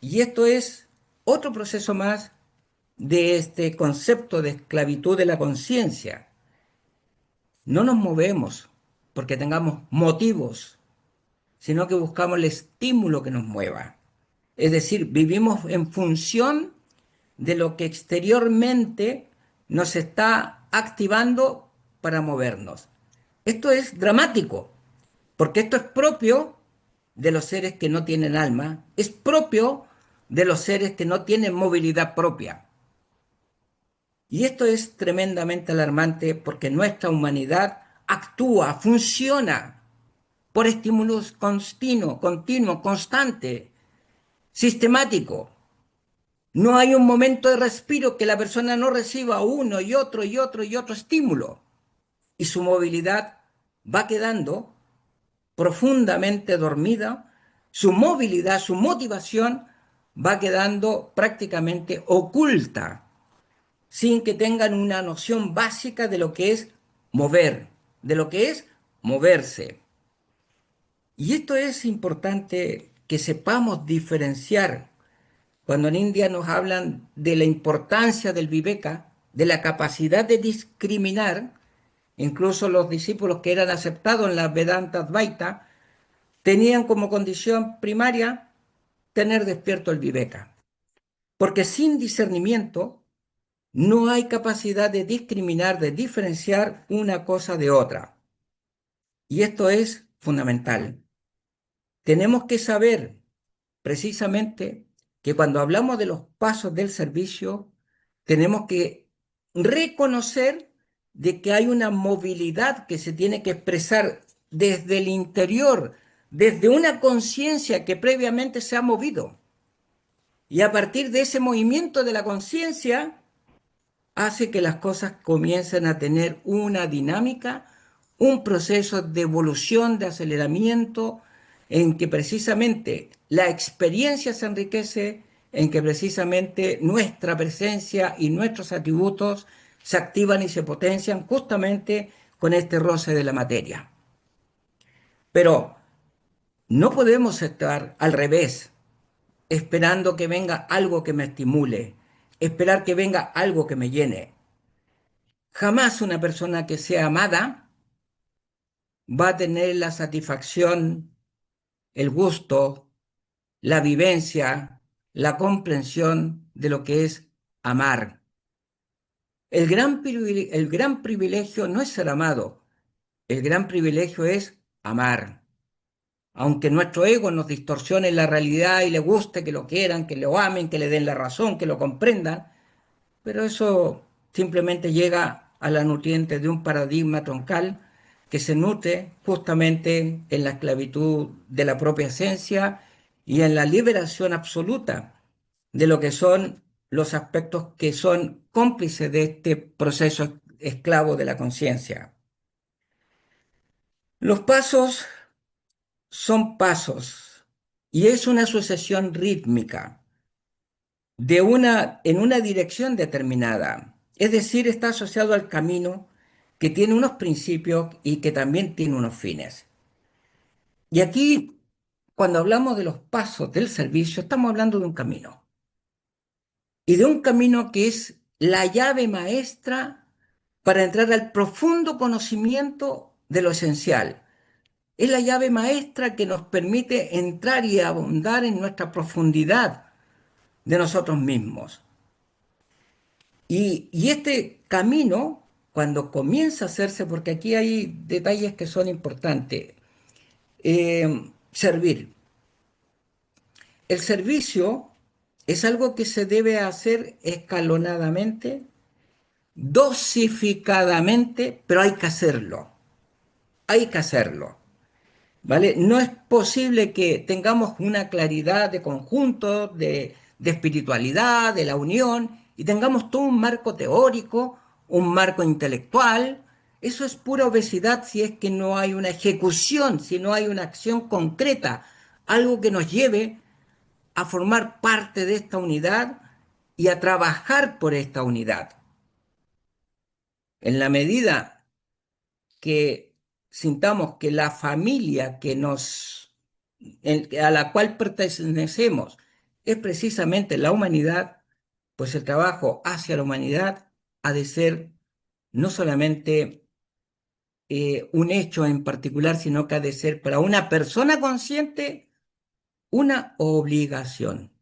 Y esto es otro proceso más de este concepto de esclavitud de la conciencia. No nos movemos porque tengamos motivos, sino que buscamos el estímulo que nos mueva. Es decir, vivimos en función de lo que exteriormente nos está activando para movernos. Esto es dramático, porque esto es propio de los seres que no tienen alma, es propio de los seres que no tienen movilidad propia. Y esto es tremendamente alarmante porque nuestra humanidad actúa, funciona por estímulos continuo, constante, sistemático. No hay un momento de respiro que la persona no reciba uno y otro y otro y otro estímulo. Y su movilidad va quedando profundamente dormida, su movilidad, su motivación va quedando prácticamente oculta, sin que tengan una noción básica de lo que es mover, de lo que es moverse. Y esto es importante que sepamos diferenciar cuando en India nos hablan de la importancia del viveka, de la capacidad de discriminar. Incluso los discípulos que eran aceptados en la Vedanta Advaita tenían como condición primaria tener despierto el viveka, porque sin discernimiento no hay capacidad de discriminar, de diferenciar una cosa de otra. Y esto es fundamental. Tenemos que saber precisamente que cuando hablamos de los pasos del servicio, tenemos que reconocer de que hay una movilidad que se tiene que expresar desde el interior, desde una conciencia que previamente se ha movido. Y a partir de ese movimiento de la conciencia, hace que las cosas comiencen a tener una dinámica, un proceso de evolución, de aceleramiento, en que precisamente la experiencia se enriquece, en que precisamente nuestra presencia y nuestros atributos se activan y se potencian justamente con este roce de la materia. Pero no podemos estar al revés, esperando que venga algo que me estimule, esperar que venga algo que me llene. Jamás una persona que sea amada va a tener la satisfacción, el gusto, la vivencia, la comprensión de lo que es amar. El gran privilegio no es ser amado, el gran privilegio es amar. Aunque nuestro ego nos distorsione la realidad y le guste que lo quieran, que lo amen, que le den la razón, que lo comprendan, pero eso simplemente llega a la nutriente de un paradigma troncal que se nutre justamente en la esclavitud de la propia esencia y en la liberación absoluta de lo que son los aspectos que son cómplices de este proceso esclavo de la conciencia. Los pasos son pasos y es una sucesión rítmica en una dirección determinada. Es decir, está asociado al camino que tiene unos principios y que también tiene unos fines. Y aquí, cuando hablamos de los pasos del servicio, estamos hablando de un camino. Y de un camino que es la llave maestra para entrar al profundo conocimiento de lo esencial. Es la llave maestra que nos permite entrar y abundar en nuestra profundidad de nosotros mismos. Y este camino, cuando comienza a hacerse, porque aquí hay detalles que son importantes, servir. El servicio es algo que se debe hacer escalonadamente, dosificadamente, pero hay que hacerlo. Hay que hacerlo. ¿Vale? No es posible que tengamos una claridad de conjunto, de espiritualidad, de la unión, y tengamos todo un marco teórico, un marco intelectual. Eso es pura obesidad si es que no hay una ejecución, si no hay una acción concreta, algo que nos lleve a formar parte de esta unidad y a trabajar por esta unidad. En la medida que sintamos que la familia a la cual pertenecemos es precisamente la humanidad, pues el trabajo hacia la humanidad ha de ser no solamente un hecho en particular, sino que ha de ser para una persona consciente una obligación.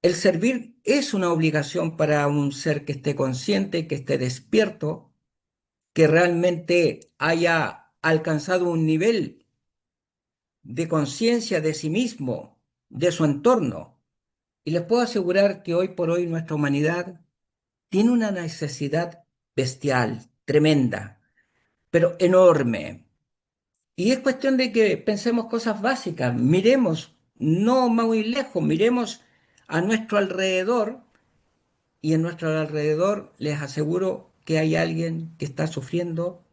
El servir es una obligación para un ser que esté consciente, que esté despierto, que realmente haya alcanzado un nivel de conciencia de sí mismo, de su entorno. Y les puedo asegurar que hoy por hoy nuestra humanidad tiene una necesidad bestial, tremenda, pero enorme. Y es cuestión de que pensemos cosas básicas, miremos no muy lejos, miremos a nuestro alrededor y en nuestro alrededor les aseguro que hay alguien que está sufriendo,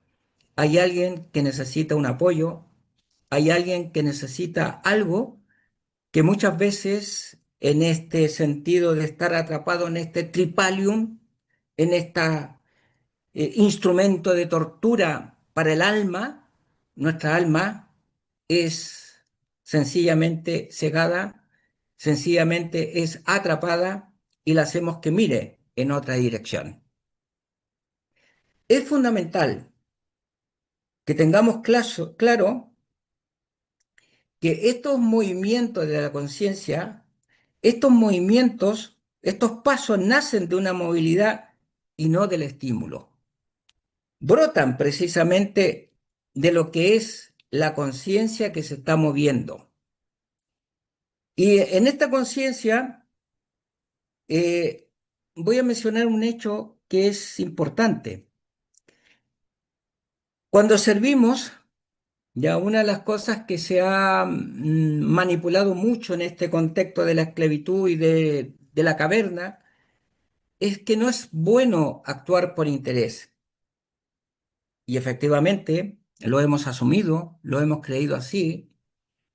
hay alguien que necesita un apoyo, hay alguien que necesita algo que muchas veces en este sentido de estar atrapado en este tripalium, en este instrumento de tortura para el alma, nuestra alma es sencillamente cegada, sencillamente es atrapada y la hacemos que mire en otra dirección. Es fundamental que tengamos claro que estos movimientos de la conciencia, estos movimientos, estos pasos nacen de una movilidad y no del estímulo. Brotan precisamente de lo que es la conciencia que se está moviendo. Y en esta conciencia eh, voy a mencionar un hecho que es importante. Cuando servimos, ya una de las cosas que se ha manipulado mucho en este contexto de la esclavitud y de la caverna es que no es bueno actuar por interés. Y efectivamente lo hemos asumido, lo hemos creído así,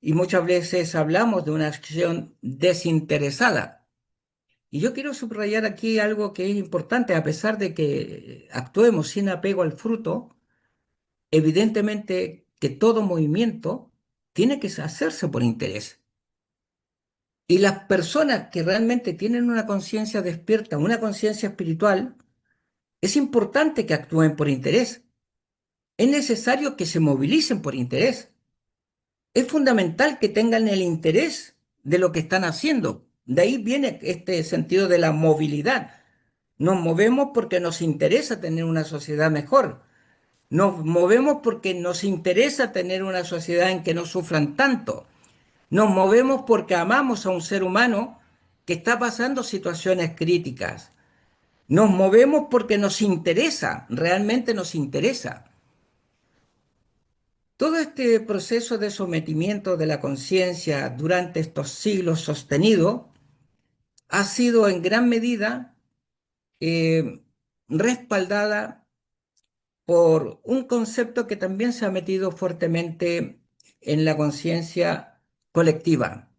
y muchas veces hablamos de una acción desinteresada. Y yo quiero subrayar aquí algo que es importante, a pesar de que actuemos sin apego al fruto, evidentemente que todo movimiento tiene que hacerse por interés. Y las personas que realmente tienen una conciencia despierta, una conciencia espiritual, es importante que actúen por interés. Es necesario que se movilicen por interés. Es fundamental que tengan el interés de lo que están haciendo. De ahí viene este sentido de la movilidad. Nos movemos porque nos interesa tener una sociedad mejor. Nos movemos porque nos interesa tener una sociedad en que no sufran tanto. Nos movemos porque amamos a un ser humano que está pasando situaciones críticas. Nos movemos porque nos interesa, realmente nos interesa. Todo este proceso de sometimiento de la conciencia durante estos siglos sostenido ha sido en gran medida eh, respaldada por un concepto que también se ha metido fuertemente en la conciencia colectiva.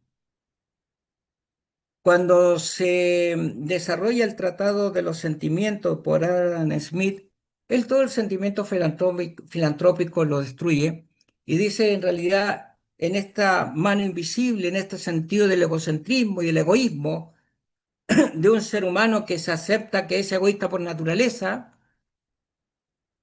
Cuando se desarrolla el Tratado de los Sentimientos por Adam Smith, él todo el sentimiento filantrópico lo destruye y dice en realidad en esta mano invisible, en este sentido del egocentrismo y del egoísmo de un ser humano que se acepta que es egoísta por naturaleza,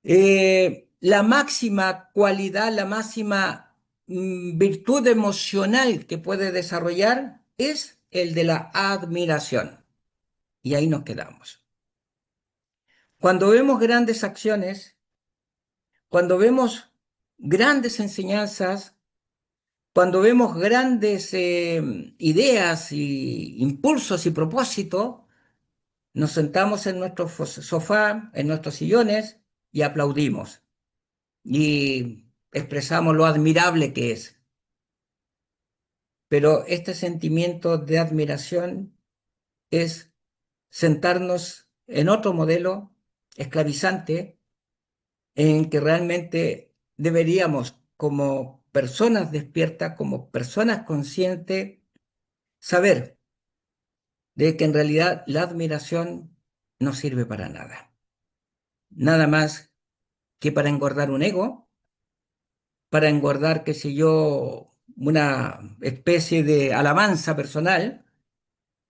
la máxima cualidad, la máxima virtud emocional que puede desarrollar es el de la admiración. Y ahí nos quedamos. Cuando vemos grandes acciones, cuando vemos grandes enseñanzas, cuando vemos grandes ideas y impulsos y propósitos, nos sentamos en nuestro sofá, en nuestros sillones y aplaudimos y expresamos lo admirable que es. Pero este sentimiento de admiración es sentarnos en otro modelo esclavizante en que realmente deberíamos, como personas despiertas, como personas conscientes, saber de que en realidad la admiración no sirve para nada. Nada más que para engordar un ego, para engordar, qué sé yo, una especie de alabanza personal,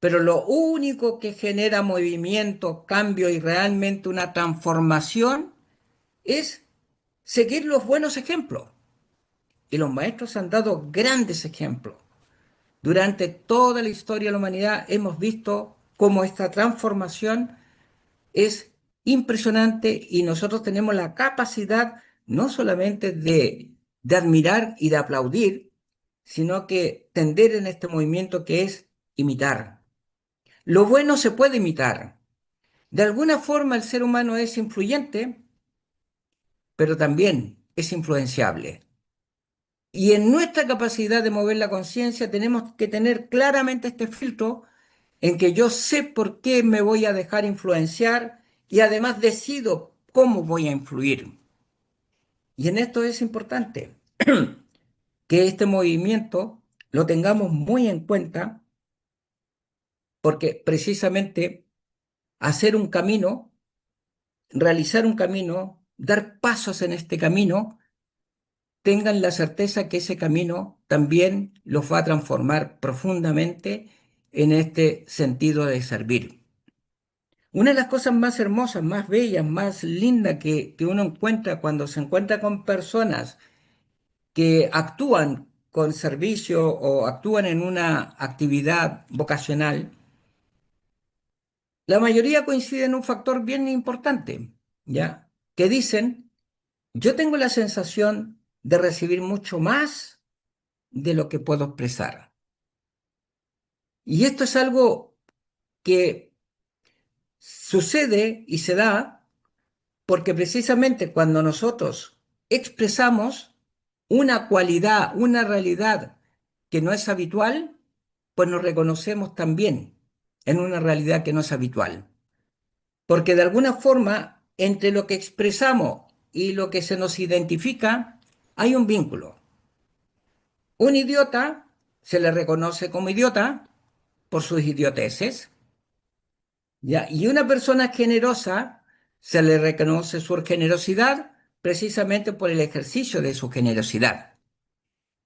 pero lo único que genera movimiento, cambio y realmente una transformación es seguir los buenos ejemplos. Y los maestros han dado grandes ejemplos. Durante toda la historia de la humanidad hemos visto cómo esta transformación es impresionante y nosotros tenemos la capacidad no solamente de admirar y de aplaudir, sino que tender en este movimiento que es imitar. Lo bueno se puede imitar. De alguna forma el ser humano es influyente, pero también es influenciable. Y en nuestra capacidad de mover la conciencia tenemos que tener claramente este filtro en que yo sé por qué me voy a dejar influenciar y además decido cómo voy a influir. Y en esto es importante que este movimiento lo tengamos muy en cuenta porque precisamente hacer un camino, realizar un camino, dar pasos en este camino, tengan la certeza que ese camino también los va a transformar profundamente en este sentido de servir. Una de las cosas más hermosas, más bellas, más lindas que uno encuentra cuando se encuentra con personas que actúan con servicio o actúan en una actividad vocacional, la mayoría coincide en un factor bien importante, ¿ya? Que dicen, yo tengo la sensación de recibir mucho más de lo que puedo expresar. Y esto es algo que sucede y se da porque precisamente cuando nosotros expresamos una cualidad, una realidad que no es habitual, pues nos reconocemos también en una realidad que no es habitual. Porque de alguna forma, entre lo que expresamos y lo que se nos identifica, hay un vínculo. Un idiota se le reconoce como idiota por sus idioteces, ¿ya? Y una persona generosa se le reconoce su generosidad precisamente por el ejercicio de su generosidad.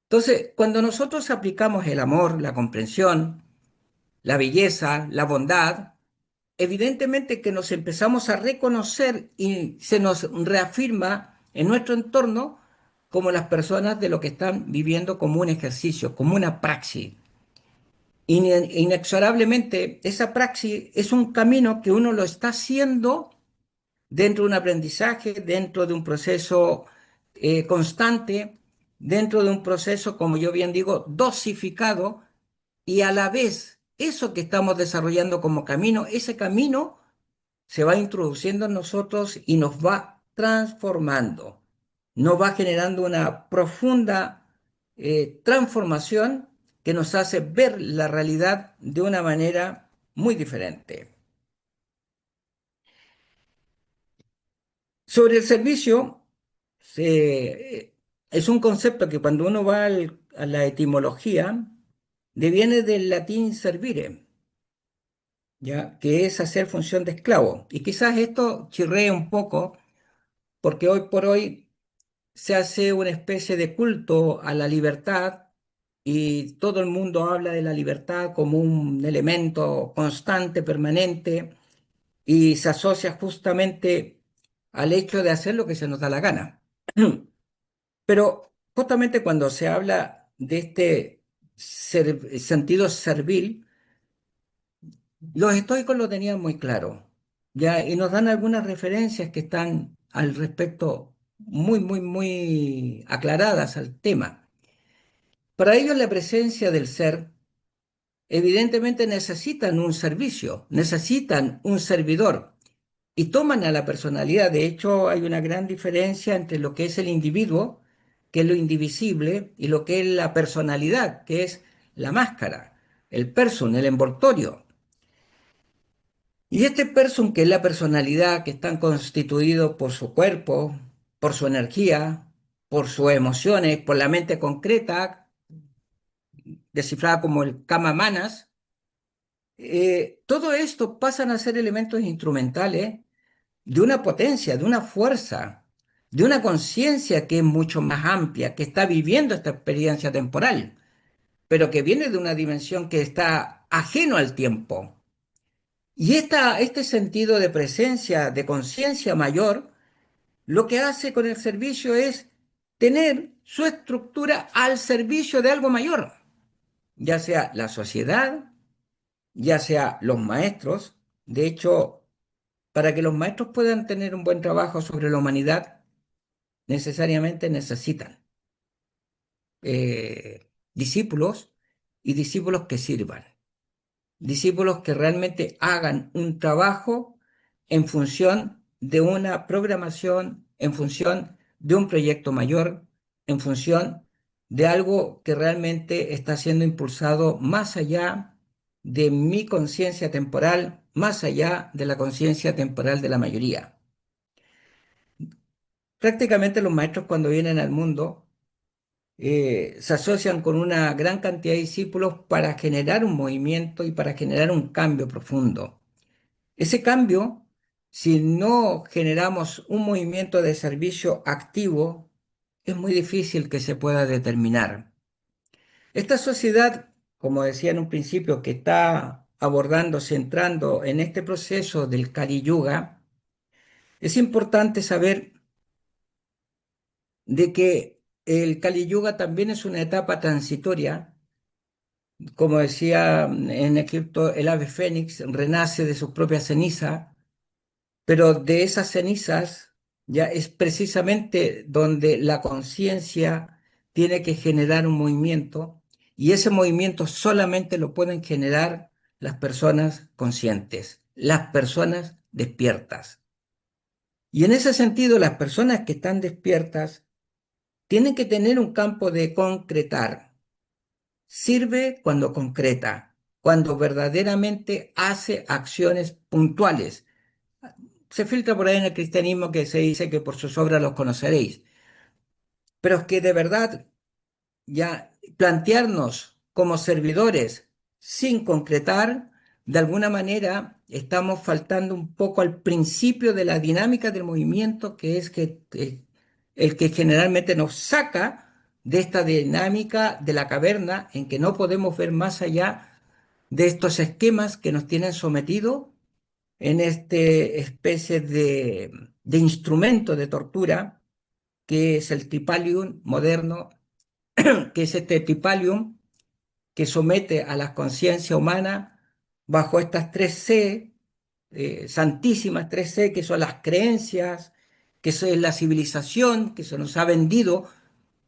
Entonces, cuando nosotros aplicamos el amor, la comprensión, la belleza, la bondad, evidentemente que nos empezamos a reconocer y se nos reafirma en nuestro entorno como las personas de lo que están viviendo como un ejercicio, como una praxis. Inexorablemente, esa praxis es un camino que uno lo está haciendo dentro de un aprendizaje, dentro de un proceso constante, dentro de un proceso, como yo bien digo, dosificado, y a la vez eso que estamos desarrollando como camino, ese camino se va introduciendo en nosotros y nos va transformando, nos va generando una profunda transformación que nos hace ver la realidad de una manera muy diferente. Sobre el servicio, es un concepto que cuando uno va a la etimología, deviene del latín servire, ¿ya? Que es hacer función de esclavo. Y quizás esto chirrea un poco, porque hoy por hoy se hace una especie de culto a la libertad y todo el mundo habla de la libertad como un elemento constante, permanente, y se asocia justamente al hecho de hacer lo que se nos da la gana. Pero justamente cuando se habla de este sentido servil, los estoicos lo tenían muy claro, ¿ya? Y nos dan algunas referencias que están al respecto muy, muy, muy aclaradas al tema. Para ellos la presencia del ser evidentemente necesitan un servicio, necesitan un servidor y toman a la personalidad. De hecho, hay una gran diferencia entre lo que es el individuo, que es lo indivisible, y lo que es la personalidad, que es la máscara, el person, el envoltorio. Y este person, que es la personalidad, que están constituidos por su cuerpo, por su energía, por sus emociones, por la mente concreta, descifrada como el kama manas, todo esto pasan a ser elementos instrumentales de una potencia, de una fuerza, de una conciencia que es mucho más amplia, que está viviendo esta experiencia temporal, pero que viene de una dimensión que está ajeno al tiempo. Y este sentido de presencia, de conciencia mayor, lo que hace con el servicio es tener su estructura al servicio de algo mayor, ya sea la sociedad, ya sea los maestros. De hecho, para que los maestros puedan tener un buen trabajo sobre la humanidad, necesariamente necesitan discípulos y discípulos que sirvan, discípulos que realmente hagan un trabajo en función de una programación, en función de un proyecto mayor, en función de algo que realmente está siendo impulsado más allá de mi conciencia temporal, más allá de la conciencia temporal de la mayoría. Prácticamente los maestros cuando vienen al mundo se asocian con una gran cantidad de discípulos para generar un movimiento y para generar un cambio profundo. Ese cambio, si no generamos un movimiento de servicio activo, es muy difícil que se pueda determinar. Esta sociedad, como decía en un principio, que está abordándose, entrando en este proceso del Kali Yuga, es importante saber de que el Kali Yuga también es una etapa transitoria. Como decía en Egipto, el ave fénix renace de sus propias cenizas, pero de esas cenizas ya es precisamente donde la conciencia tiene que generar un movimiento, y ese movimiento solamente lo pueden generar las personas conscientes, las personas despiertas. Y en ese sentido, las personas que están despiertas tienen que tener un campo de concretar. Sirve cuando concreta, cuando verdaderamente hace acciones puntuales. Se filtra por ahí en el cristianismo que se dice que por sus obras los conoceréis, pero es que de verdad ya plantearnos como servidores sin concretar, de alguna manera estamos faltando un poco al principio de la dinámica del movimiento, que es el que generalmente nos saca de esta dinámica de la caverna en que no podemos ver más allá de estos esquemas que nos tienen sometidos en este especie de instrumento de tortura que es el tripalium moderno, que es este tripalium que somete a la conciencia humana bajo estas tres C, santísimas tres C, que son las creencias, que eso es la civilización, que se nos ha vendido.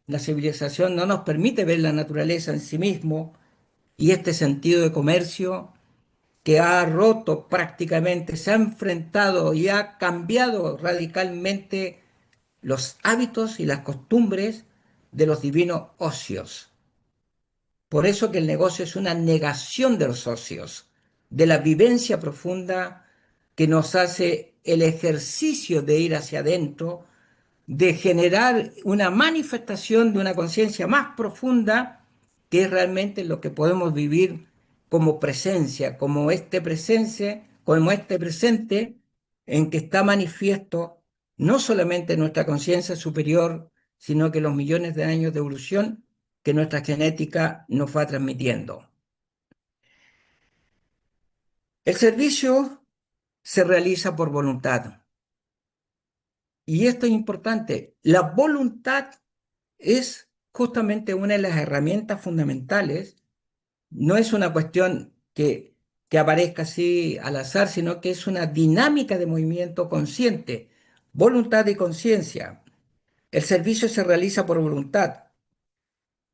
La civilización no nos permite ver la naturaleza en sí mismo, y este sentido de comercio que ha roto prácticamente, se ha enfrentado y ha cambiado radicalmente los hábitos y las costumbres de los divinos ocios. Por eso que el negocio es una negación de los ocios, de la vivencia profunda que nos hace el ejercicio de ir hacia adentro, de generar una manifestación de una conciencia más profunda, que es realmente lo que podemos vivir como presencia, como este presente en que está manifiesto no solamente nuestra conciencia superior, sino que los millones de años de evolución que nuestra genética nos va transmitiendo. El servicio se realiza por voluntad. Y esto es importante. La voluntad es justamente una de las herramientas fundamentales. No es una cuestión que aparezca así al azar, sino que es una dinámica de movimiento consciente, voluntad y conciencia. El servicio se realiza por voluntad.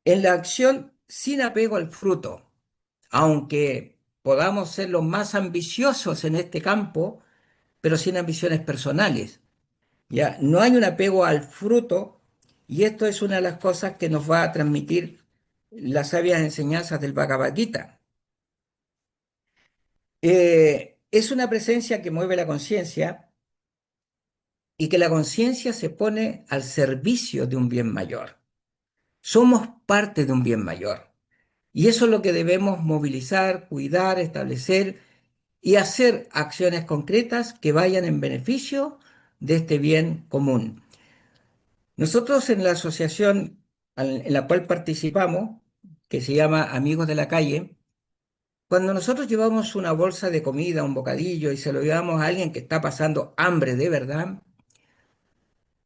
en la acción sin apego al fruto, aunque podamos ser los más ambiciosos en este campo, pero sin ambiciones personales. Ya no hay un apego al fruto, y esto es una de las cosas que nos va a transmitir las sabias enseñanzas del Bhagavad Gita. Es una presencia que mueve la conciencia y que la conciencia se pone al servicio de un bien mayor. Somos parte de un bien mayor. Y eso es lo que debemos movilizar, cuidar, establecer y hacer acciones concretas que vayan en beneficio de este bien común. Nosotros en la asociación en la cual participamos, que se llama Amigos de la Calle, cuando nosotros llevamos una bolsa de comida, un bocadillo, y se lo llevamos a alguien que está pasando hambre de verdad,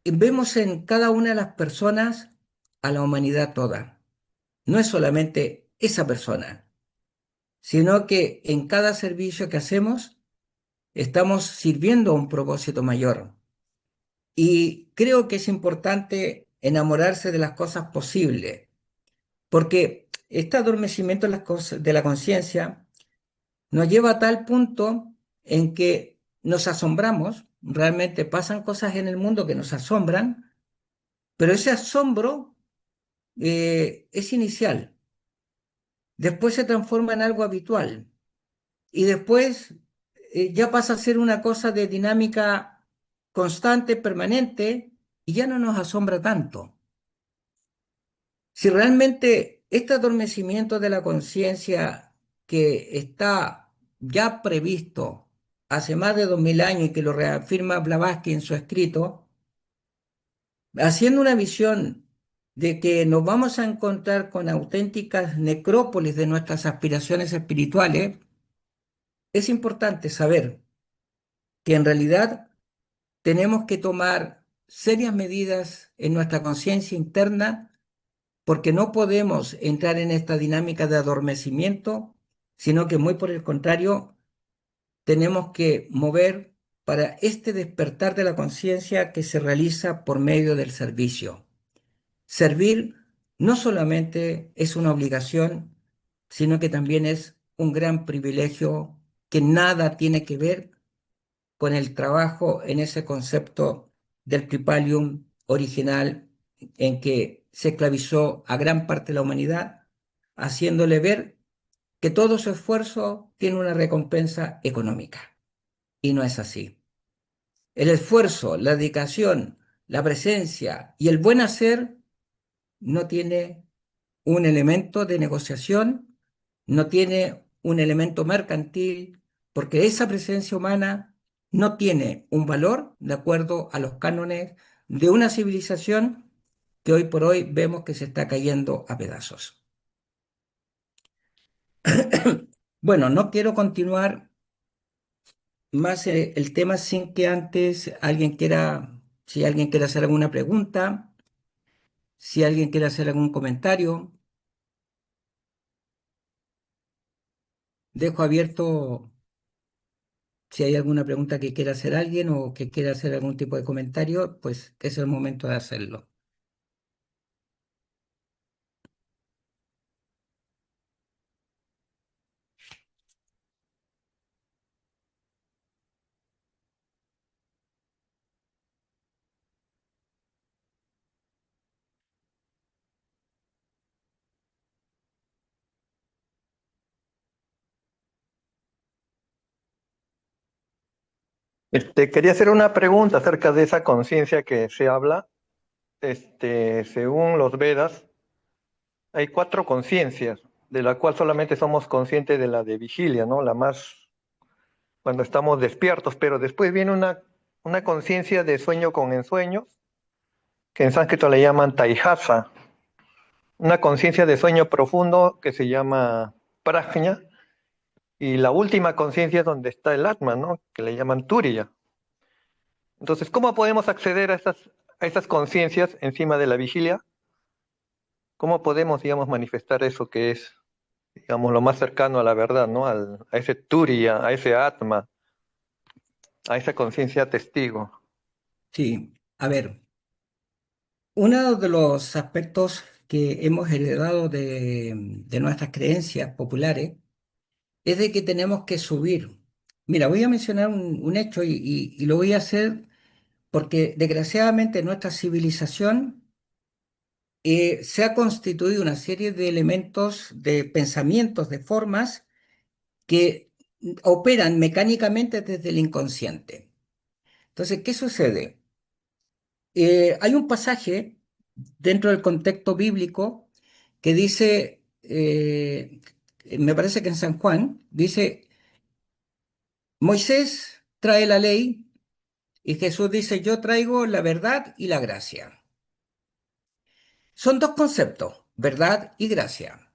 vemos en cada una de las personas a la humanidad toda. No es solamente esa persona, sino que en cada servicio que hacemos estamos sirviendo a un propósito mayor. Y creo que es importante enamorarse de las cosas posibles, porque este adormecimiento de de la conciencia nos lleva a tal punto en que nos asombramos, realmente pasan cosas en el mundo que nos asombran, pero ese asombro es inicial, después se transforma en algo habitual y después ya pasa a ser una cosa de dinámica constante, permanente, y ya no nos asombra tanto. Si realmente este adormecimiento de la conciencia que está ya previsto hace más de 2000 años y que lo reafirma Blavatsky en su escrito, haciendo una visión de que nos vamos a encontrar con auténticas necrópolis de nuestras aspiraciones espirituales, es importante saber que en realidad tenemos que tomar serias medidas en nuestra conciencia interna porque no podemos entrar en esta dinámica de adormecimiento, sino que muy por el contrario, tenemos que mover para este despertar de la conciencia que se realiza por medio del servicio. Servir no solamente es una obligación, sino que también es un gran privilegio que nada tiene que ver con el trabajo en ese concepto del tripalium original en que se esclavizó a gran parte de la humanidad, haciéndole ver que todo su esfuerzo tiene una recompensa económica. Y no es así. El esfuerzo, la dedicación, la presencia y el buen hacer no tiene un elemento de negociación, no tiene un elemento mercantil, porque esa presencia humana no tiene un valor de acuerdo a los cánones de una civilización que hoy por hoy vemos que se está cayendo a pedazos. Bueno, no quiero continuar más el tema sin que antes alguien quiera, si alguien quiere hacer alguna pregunta, si alguien quiere hacer algún comentario, dejo abierto. Si hay alguna pregunta que quiera hacer alguien o que quiera hacer algún tipo de comentario, pues es el momento de hacerlo. Quería hacer una pregunta acerca de esa conciencia que se habla. Según los Vedas, hay cuatro conciencias, de la cual solamente somos conscientes de la de vigilia, ¿no? La más cuando estamos despiertos, pero después viene una conciencia de sueño con ensueños, que en sánscrito le llaman taihasa, una conciencia de sueño profundo que se llama prajna, y la última conciencia es donde está el atma, ¿no? Que le llaman turiya. Entonces, ¿cómo podemos acceder a estas conciencias encima de la vigilia? ¿Cómo podemos, digamos, manifestar eso que es, digamos, lo más cercano a la verdad, ¿no? A ese turiya, a ese atma, a esa conciencia testigo. Sí, a ver, uno de los aspectos que hemos heredado de nuestras creencias populares es de que tenemos que subir. Mira, voy a mencionar un hecho y lo voy a hacer porque desgraciadamente nuestra civilización se ha constituido una serie de elementos, de pensamientos, de formas que operan mecánicamente desde el inconsciente. Entonces, ¿qué sucede? Hay un pasaje dentro del contexto bíblico que dice, me parece que en San Juan, dice, Moisés trae la ley y Jesús dice, yo traigo la verdad y la gracia. Son dos conceptos, verdad y gracia.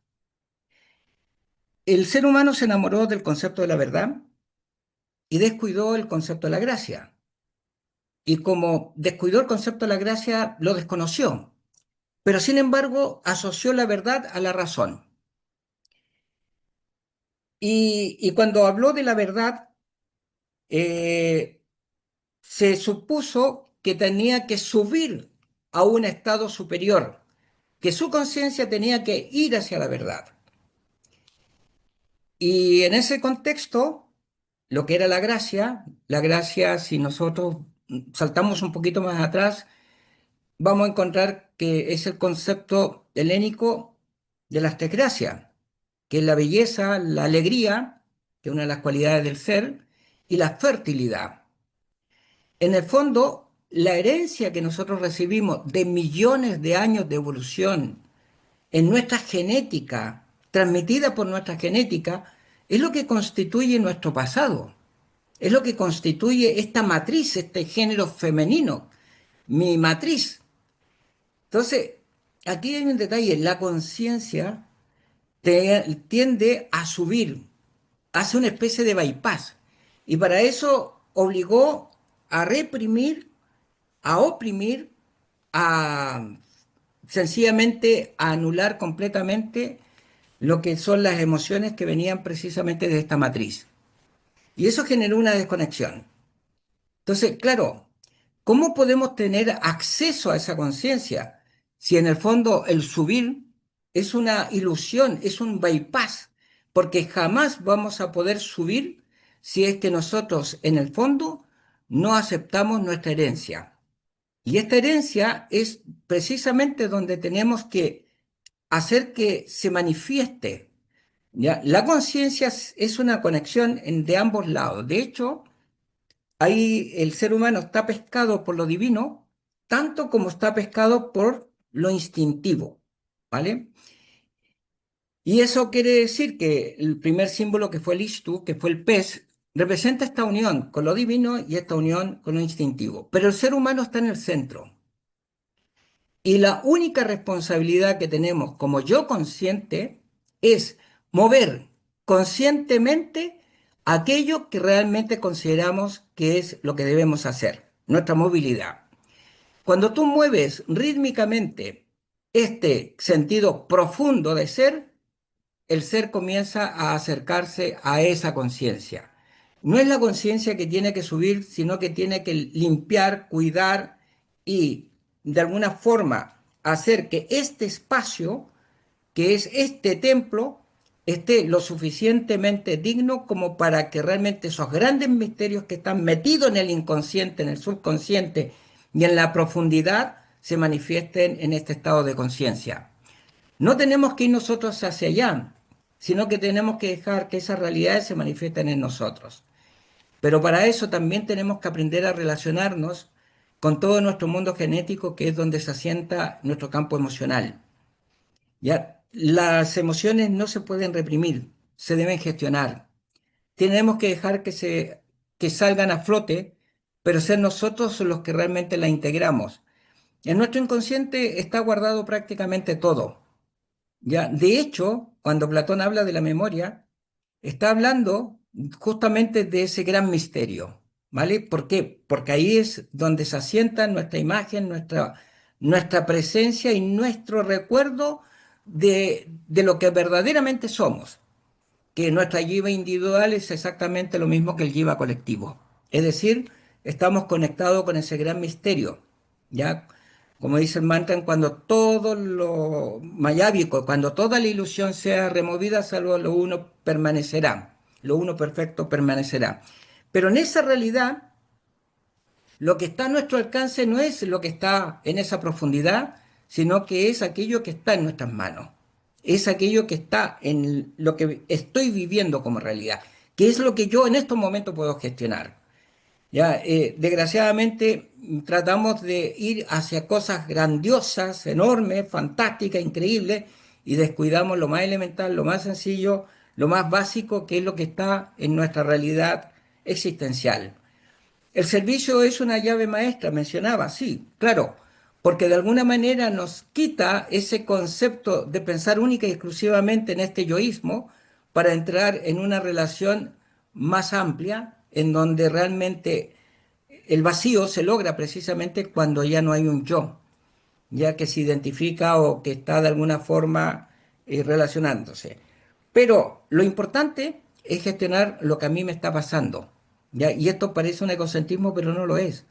El ser humano se enamoró del concepto de la verdad y descuidó el concepto de la gracia. Y como descuidó el concepto de la gracia, lo desconoció. Pero sin embargo, asoció la verdad a la razón. Y cuando habló de la verdad, eh, se supuso que tenía que subir a un estado superior, que su conciencia tenía que ir hacia la verdad. Y en ese contexto, lo que era la gracia, si nosotros saltamos un poquito más atrás, vamos a encontrar que es el concepto helénico de las tres gracias, que es la belleza, la alegría, que es una de las cualidades del ser, y la fertilidad. En el fondo, la herencia que nosotros recibimos de millones de años de evolución en nuestra genética, transmitida por nuestra genética, es lo que constituye nuestro pasado, es lo que constituye esta matriz, este género femenino, mi matriz. Entonces, aquí hay un detalle, la conciencia tiende a subir, hace una especie de bypass, y para eso obligó a reprimir, a oprimir, a sencillamente a anular completamente lo que son las emociones que venían precisamente de esta matriz. Y eso generó una desconexión. Entonces, claro, ¿cómo podemos tener acceso a esa conciencia si en el fondo el subir es una ilusión, es un bypass? Porque jamás vamos a poder subir si es que nosotros en el fondo no aceptamos nuestra herencia. Y esta herencia es precisamente donde tenemos que hacer que se manifieste. ¿Ya? La conciencia es una conexión de ambos lados. De hecho, ahí el ser humano está pescado por lo divino, tanto como está pescado por lo instintivo, ¿vale? Y eso quiere decir que el primer símbolo que fue el Ishtu, que fue el pez, representa esta unión con lo divino y esta unión con lo instintivo. Pero el ser humano está en el centro. Y la única responsabilidad que tenemos como yo consciente es mover conscientemente aquello que realmente consideramos que es lo que debemos hacer, nuestra movilidad. Cuando tú mueves rítmicamente este sentido profundo de ser, el ser comienza a acercarse a esa conciencia. No es la conciencia que tiene que subir, sino que tiene que limpiar, cuidar y de alguna forma hacer que este espacio, que es este templo, esté lo suficientemente digno como para que realmente esos grandes misterios que están metidos en el inconsciente, en el subconsciente y en la profundidad se manifiesten en este estado de conciencia. No tenemos que ir nosotros hacia allá, sino que tenemos que dejar que esas realidades se manifiesten en nosotros. Pero para eso también tenemos que aprender a relacionarnos con todo nuestro mundo genético, que es donde se asienta nuestro campo emocional. ¿Ya? Las emociones no se pueden reprimir, se deben gestionar. Tenemos que dejar que salgan a flote, pero ser nosotros los que realmente la integramos. En nuestro inconsciente está guardado prácticamente todo. ¿Ya? De hecho, cuando Platón habla de la memoria, está hablando justamente de ese gran misterio, ¿vale? ¿Por qué? Porque ahí es donde se asienta nuestra imagen, nuestra presencia y nuestro recuerdo de lo que verdaderamente somos, que nuestra yiva individual es exactamente lo mismo que el yiva colectivo. Es decir, estamos conectados con ese gran misterio, ¿ya? como dice el mantra, cuando todo lo mayábico, cuando toda la ilusión sea removida, salvo lo uno permanecerá, lo uno perfecto permanecerá. Pero en esa realidad, lo que está a nuestro alcance no es lo que está en esa profundidad, sino que es aquello que está en nuestras manos. Es aquello que está en lo que estoy viviendo como realidad, que es lo que yo en estos momentos puedo gestionar. Ya, desgraciadamente tratamos de ir hacia cosas grandiosas, enormes, fantásticas, increíbles, y descuidamos lo más elemental, lo más sencillo, lo más básico, que es lo que está en nuestra realidad existencial. El servicio es una llave maestra, mencionaba, sí, claro, porque de alguna manera nos quita ese concepto de pensar única y exclusivamente en este yoísmo para entrar en una relación más amplia, en donde realmente el vacío se logra precisamente cuando ya no hay un yo, ya que se identifica o que está de alguna forma relacionándose. Pero lo importante es gestionar lo que a mí me está pasando, ¿ya? Y esto parece un egocentrismo, pero no lo es.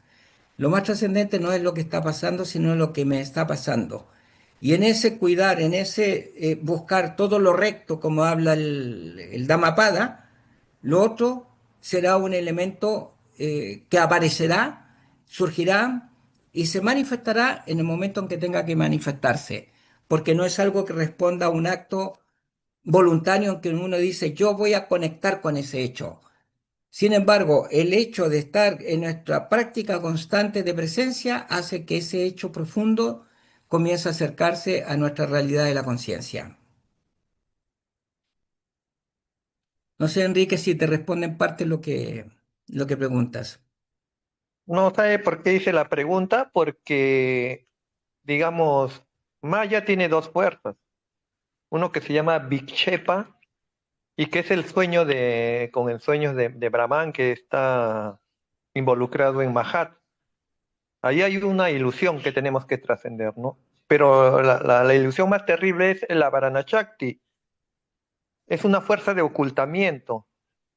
Lo más trascendente no es lo que está pasando, sino lo que me está pasando. Y en ese cuidar, en ese buscar todo lo recto, como habla el Dhammapada, lo otro será un elemento que aparecerá, surgirá y se manifestará en el momento en que tenga que manifestarse, porque no es algo que responda a un acto voluntario en que uno dice yo voy a conectar con ese hecho. Sin embargo, el hecho de estar en nuestra práctica constante de presencia hace que ese hecho profundo comience a acercarse a nuestra realidad de la conciencia. No sé, Enrique, si te responde en parte lo que preguntas. No sabe por qué hice la pregunta, porque, digamos, Maya tiene dos fuerzas. Uno que se llama Vikshepa y que es el sueño con el sueño de Brahman que está involucrado en Mahat. Ahí hay una ilusión que tenemos que trascender, ¿no? Pero la ilusión más terrible es la Varanachakti. Es una fuerza de ocultamiento.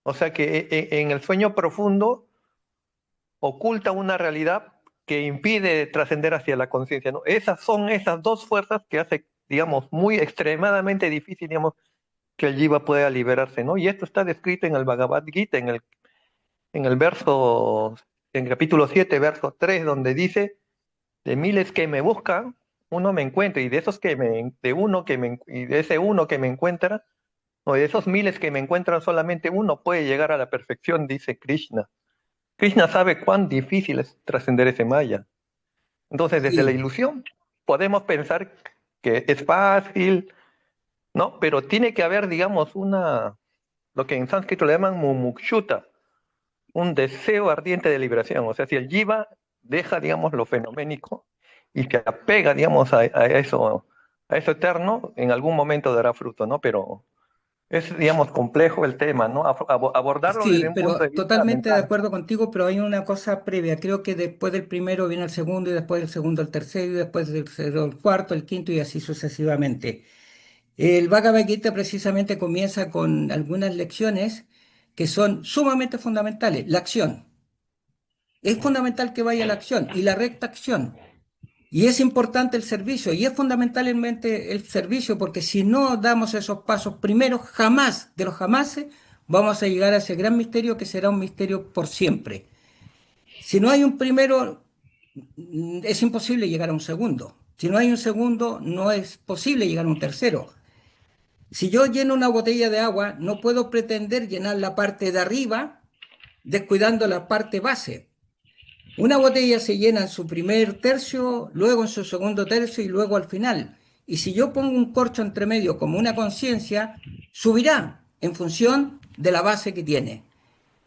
O sea que en el sueño profundo oculta una realidad que impide trascender hacia la conciencia, ¿no? Esas son esas dos fuerzas que hace, digamos, muy extremadamente difícil, digamos, que el jiva pueda liberarse, ¿no? Y esto está descrito en el Bhagavad Gita, en el verso, en capítulo 7 verso 3 donde dice, de miles que me buscan, uno me encuentra, y de esos y de ese uno que me encuentra, o de esos miles que me encuentran, solamente uno puede llegar a la perfección, dice Krishna. Krishna sabe cuán difícil es trascender ese maya. Entonces, desde la Sí, ilusión, podemos pensar que es fácil, ¿no? Pero tiene que haber, digamos, lo que en sánscrito le llaman mumukshuta, un deseo ardiente de liberación. O sea, si el jiva deja, digamos, lo fenoménico y se apega, digamos, a eso eterno, en algún momento dará fruto, ¿no? Pero es, digamos, complejo el tema, ¿no? Abordarlo sí, desde un punto pero de vista totalmente de mental. acuerdo contigo, pero hay una cosa previa. Creo que después del primero viene el segundo y después del segundo el tercero y después del tercero el cuarto, el quinto y así sucesivamente. El Bhagavad Gita precisamente comienza con algunas lecciones que son sumamente fundamentales. La acción. Es fundamental que vaya la acción y la recta acción. Y es importante el servicio, y es fundamentalmente el servicio, porque si no damos esos pasos primero, jamás, de los jamases, vamos a llegar a ese gran misterio que será un misterio por siempre. Si no hay un primero, es imposible llegar a un segundo. Si no hay un segundo, no es posible llegar a un tercero. Si yo lleno una botella de agua, no puedo pretender llenar la parte de arriba descuidando la parte base. Una botella se llena en su primer tercio, luego en su segundo tercio y luego al final. Y si yo pongo un corcho entre medio como una conciencia, subirá en función de la base que tiene.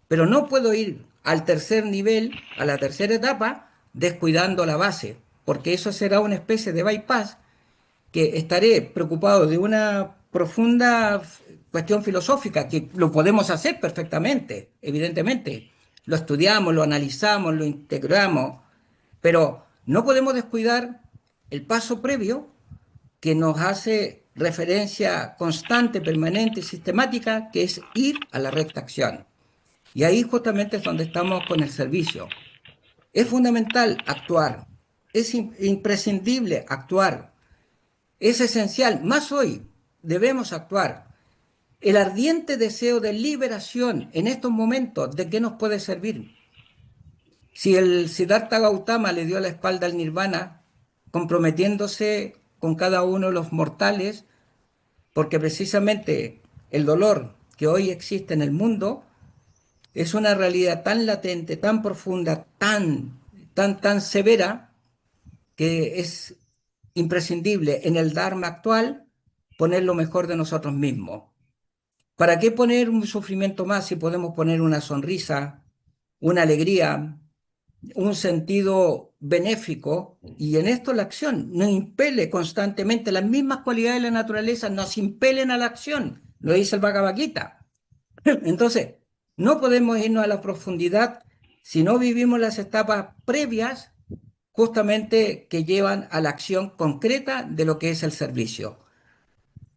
Pero no puedo ir al tercer nivel, a la tercera etapa, descuidando la base, porque eso será una especie de bypass que estaré preocupado de una profunda cuestión filosófica, que lo podemos hacer perfectamente, evidentemente. Lo estudiamos, lo analizamos, lo integramos, pero no podemos descuidar el paso previo que nos hace referencia constante, permanente y sistemática, que es ir a la recta acción. Y ahí justamente es donde estamos con el servicio. Es fundamental actuar, es imprescindible actuar, es esencial, más hoy debemos actuar. El ardiente deseo de liberación en estos momentos, ¿de qué nos puede servir? Si el Siddhartha Gautama le dio la espalda al nirvana, comprometiéndose con cada uno de los mortales, porque precisamente el dolor que hoy existe en el mundo es una realidad tan latente, tan profunda, tan severa, que es imprescindible en el Dharma actual poner lo mejor de nosotros mismos. ¿Para qué poner un sufrimiento más si podemos poner una sonrisa, una alegría, un sentido benéfico? Y en esto la acción nos impele constantemente, las mismas cualidades de la naturaleza nos impelen a la acción, lo dice el Bhagavad Gita. Entonces, no podemos irnos a la profundidad si no vivimos las etapas previas justamente que llevan a la acción concreta de lo que es el servicio.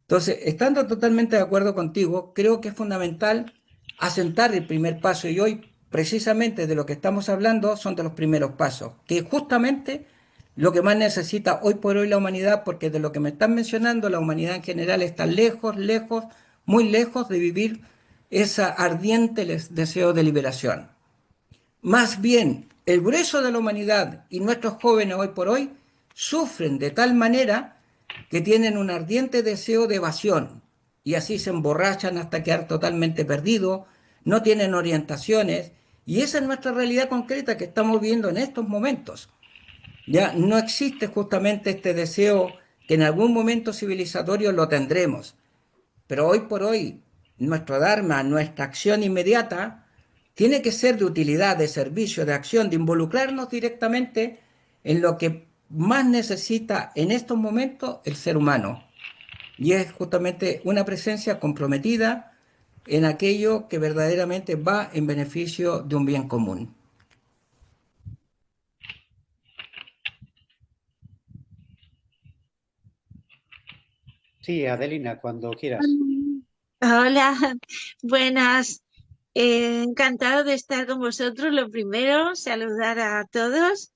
Entonces, estando totalmente de acuerdo contigo, creo que es fundamental asentar el primer paso y hoy precisamente de lo que estamos hablando son de los primeros pasos, que justamente lo que más necesita hoy por hoy la humanidad, porque de lo que me están mencionando, la humanidad en general está lejos, lejos, muy lejos de vivir ese ardiente deseo de liberación. Más bien, el grueso de la humanidad y nuestros jóvenes hoy por hoy sufren de tal manera que tienen un ardiente deseo de evasión y así se emborrachan hasta quedar totalmente perdidos, no tienen orientaciones y esa es nuestra realidad concreta que estamos viendo en estos momentos. Ya no existe justamente este deseo que en algún momento civilizatorio lo tendremos, pero hoy por hoy nuestro Dharma, nuestra acción inmediata, tiene que ser de utilidad, de servicio, de acción, de involucrarnos directamente en lo que más necesita en estos momentos el ser humano. Y es justamente una presencia comprometida en aquello que verdaderamente va en beneficio de un bien común. Sí, Adelina, cuando quieras. Hola, buenas. Encantado de estar con vosotros. Lo primero, saludar a todos.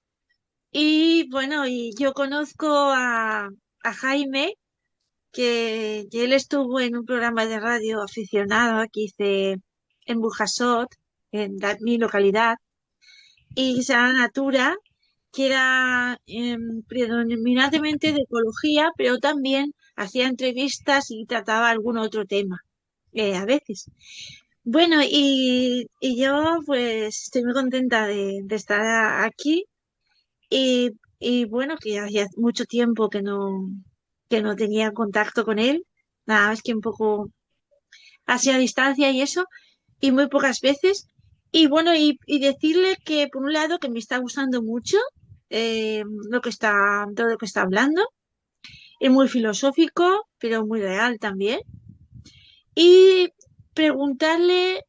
Y bueno, y yo conozco a Jaime, que él estuvo en un programa de radio aficionado que hice en Burjasot, en mi localidad, y se llama Natura, que era predominantemente de ecología, pero también hacía entrevistas y trataba algún otro tema, a veces. Bueno, y yo pues estoy muy contenta de estar aquí y bueno, que hacía mucho tiempo que no tenía contacto con él, nada más que un poco hacia distancia y eso, y muy pocas veces. Y bueno, y decirle que por un lado que me está gustando mucho todo lo que está hablando, es muy filosófico, pero muy real también. Y preguntarle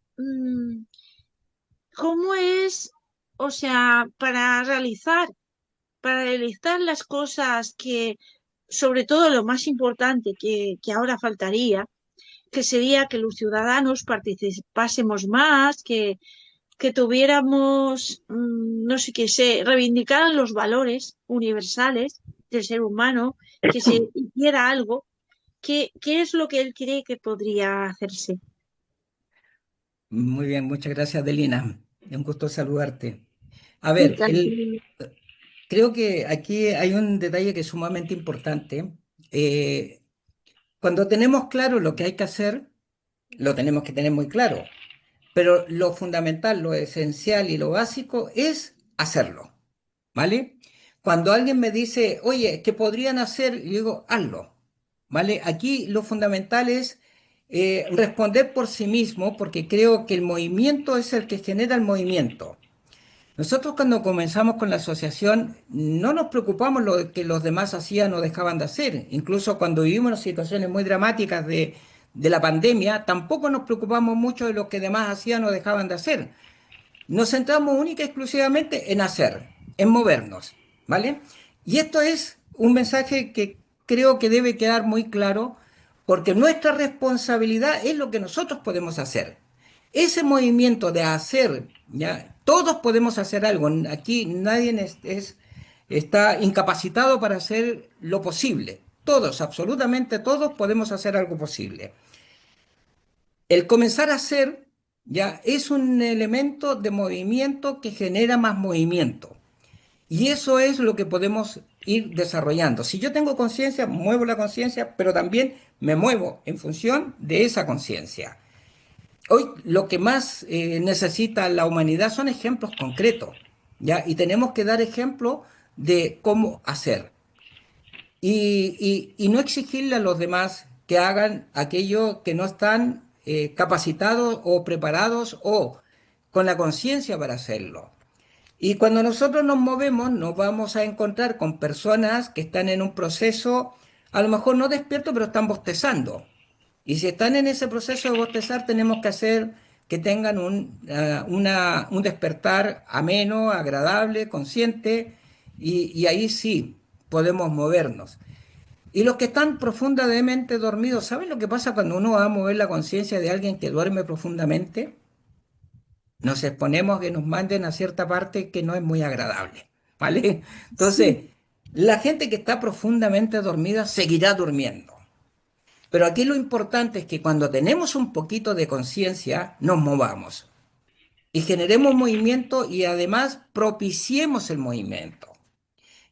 cómo es, o sea, para realizar las cosas que, sobre todo lo más importante que ahora faltaría, que sería que los ciudadanos participásemos más, que tuviéramos, no sé qué sé, reivindicaran los valores universales del ser humano, que se hiciera algo. ¿Qué es lo que él cree que podría hacerse? Muy bien, muchas gracias, Delina. Es un gusto saludarte. A Sí, ver, tranquilo. creo que aquí hay un detalle que es sumamente importante. Eh, Cuando tenemos claro lo que hay que hacer, lo tenemos que tener muy claro, pero lo fundamental, lo esencial y lo básico es hacerlo, ¿vale? Cuando alguien me dice, oye, ¿qué podrían hacer? Yo digo, hazlo, ¿vale? Aquí lo fundamental es responder por sí mismo, porque creo que el movimiento es el que genera el movimiento. Nosotros cuando comenzamos con la asociación no nos preocupamos lo que los demás hacían o dejaban de hacer. Incluso cuando vivimos situaciones muy dramáticas de la pandemia, tampoco nos preocupamos mucho de lo que demás hacían o dejaban de hacer. Nos centramos única y exclusivamente en hacer, en movernos, ¿vale? Y esto es un mensaje que creo que debe quedar muy claro porque nuestra responsabilidad es lo que nosotros podemos hacer. Ese movimiento de hacer, ¿ya? Todos podemos hacer algo. Aquí nadie es está incapacitado para hacer lo posible. Todos, absolutamente todos podemos hacer algo posible. El comenzar a hacer ya es un elemento de movimiento que genera más movimiento. Y eso es lo que podemos ir desarrollando. Si yo tengo conciencia, muevo la conciencia, pero también me muevo en función de esa conciencia. Hoy lo que más necesita la humanidad son ejemplos concretos, ¿ya? Y tenemos que dar ejemplos de cómo hacer. Y no exigirle a los demás que hagan aquello que no están capacitados o preparados o con la conciencia para hacerlo. Y cuando nosotros nos movemos, nos vamos a encontrar con personas que están en un proceso, a lo mejor no despierto, pero están bostezando. Y si están en ese proceso de bostezar, tenemos que hacer que tengan un despertar ameno, agradable, consciente, y ahí sí podemos movernos. Y los que están profundamente dormidos, ¿saben lo que pasa cuando uno va a mover la conciencia de alguien que duerme profundamente? Nos exponemos a que nos manden a cierta parte que no es muy agradable, ¿vale? Entonces, Sí, la gente que está profundamente dormida seguirá durmiendo. Pero aquí lo importante es que cuando tenemos un poquito de conciencia, nos movamos y generemos movimiento y además propiciemos el movimiento.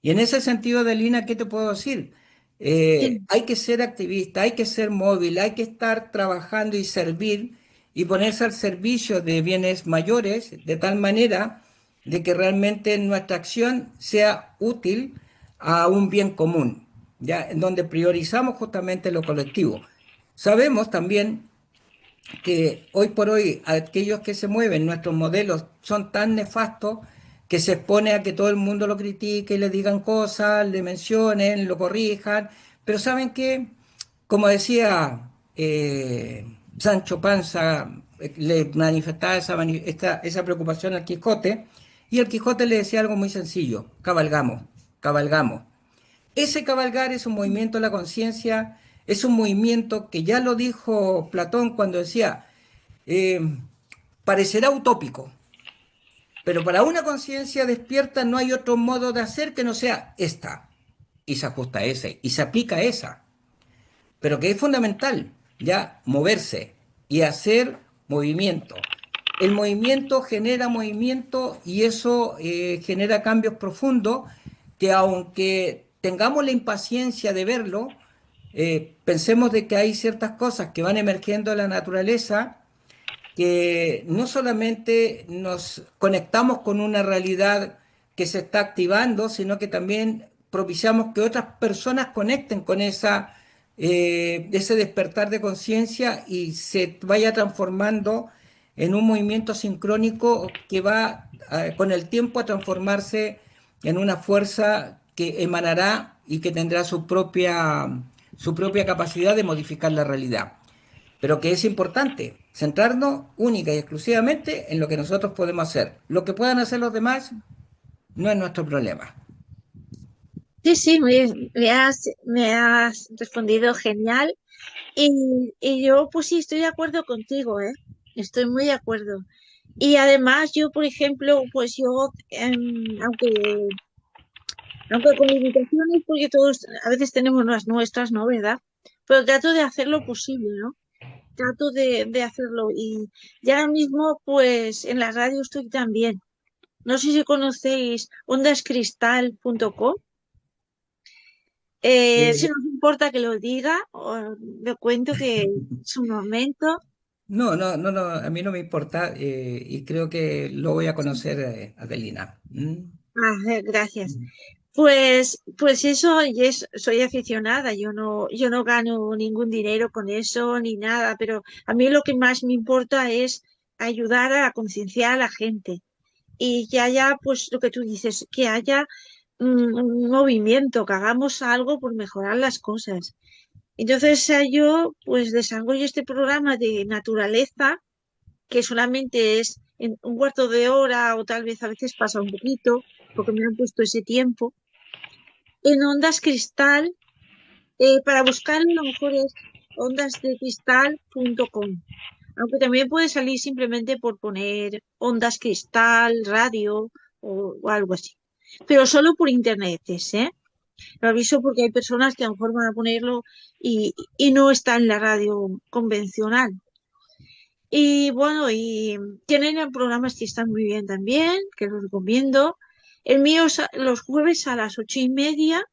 Y en ese sentido, Adelina, ¿qué te puedo decir? sí. Hay que ser activista, hay que ser móvil, hay que estar trabajando y servir y ponerse al servicio de bienes mayores de tal manera de que realmente nuestra acción sea útil a un bien común, ya en donde priorizamos justamente lo colectivo. Sabemos también que hoy por hoy aquellos que se mueven, nuestros modelos, son tan nefastos que se expone a que todo el mundo lo critique, le digan cosas, le mencionen, lo corrijan, pero ¿saben qué? Como decía Sancho Panza, le manifestaba esa preocupación al Quijote, y el Quijote le decía algo muy sencillo: cabalgamos, cabalgamos. Ese cabalgar es un movimiento de la conciencia, es un movimiento que ya lo dijo Platón cuando decía, eh, parecerá utópico, pero para una conciencia despierta no hay otro modo de hacer que no sea esta. Y se ajusta a ese, y se aplica a esa. Pero que es fundamental, ya moverse y hacer movimiento. El movimiento genera movimiento y eso genera cambios profundos que aunque tengamos la impaciencia de verlo, pensemos de que hay ciertas cosas que van emergiendo de la naturaleza que no solamente nos conectamos con una realidad que se está activando, sino que también propiciamos que otras personas conecten con ese despertar de conciencia y se vaya transformando en un movimiento sincrónico que va con el tiempo a transformarse en una fuerza que emanará y que tendrá su propia capacidad de modificar la realidad, pero que es importante centrarnos única y exclusivamente en lo que nosotros podemos hacer. Lo que puedan hacer los demás no es nuestro problema. Sí, sí, me has respondido genial. Y yo, pues sí, estoy de acuerdo contigo, ¿eh? Estoy muy de acuerdo. Y además, yo, por ejemplo, pues yo, aunque con limitaciones, porque todos a veces tenemos las nuestras, ¿no? ¿Verdad? Pero trato de hacer lo posible, ¿no? Trato de hacerlo. Y ya ahora mismo, pues en la radio estoy también. No sé si conocéis ondascristal.com. Si Eh, nos importa que lo diga, le cuento que es un momento. no, no, no, no, a mí no me importa y creo que lo voy a conocer, Adelina. ¿Mm? Gracias. Pues eso, soy aficionada, yo no gano ningún dinero con eso ni nada, pero a mí lo que más me importa es ayudar a concienciar a la gente y que haya, pues lo que tú dices, que haya un movimiento, que hagamos algo por mejorar las cosas. Entonces yo pues desarrollo este programa de naturaleza que solamente es en un cuarto de hora o tal vez a veces pasa un poquito porque me han puesto ese tiempo en Ondas Cristal. Para buscarlo a lo mejor es ondasdecristal.com, aunque también puede salir simplemente por poner Ondas Cristal Radio o algo así. pero solo por internet, Lo aviso porque hay personas que a lo mejor van a ponerlo y no está en la radio convencional. Y bueno, y tienen programas que están muy bien también, que los recomiendo. El mío es los jueves a las 8:30,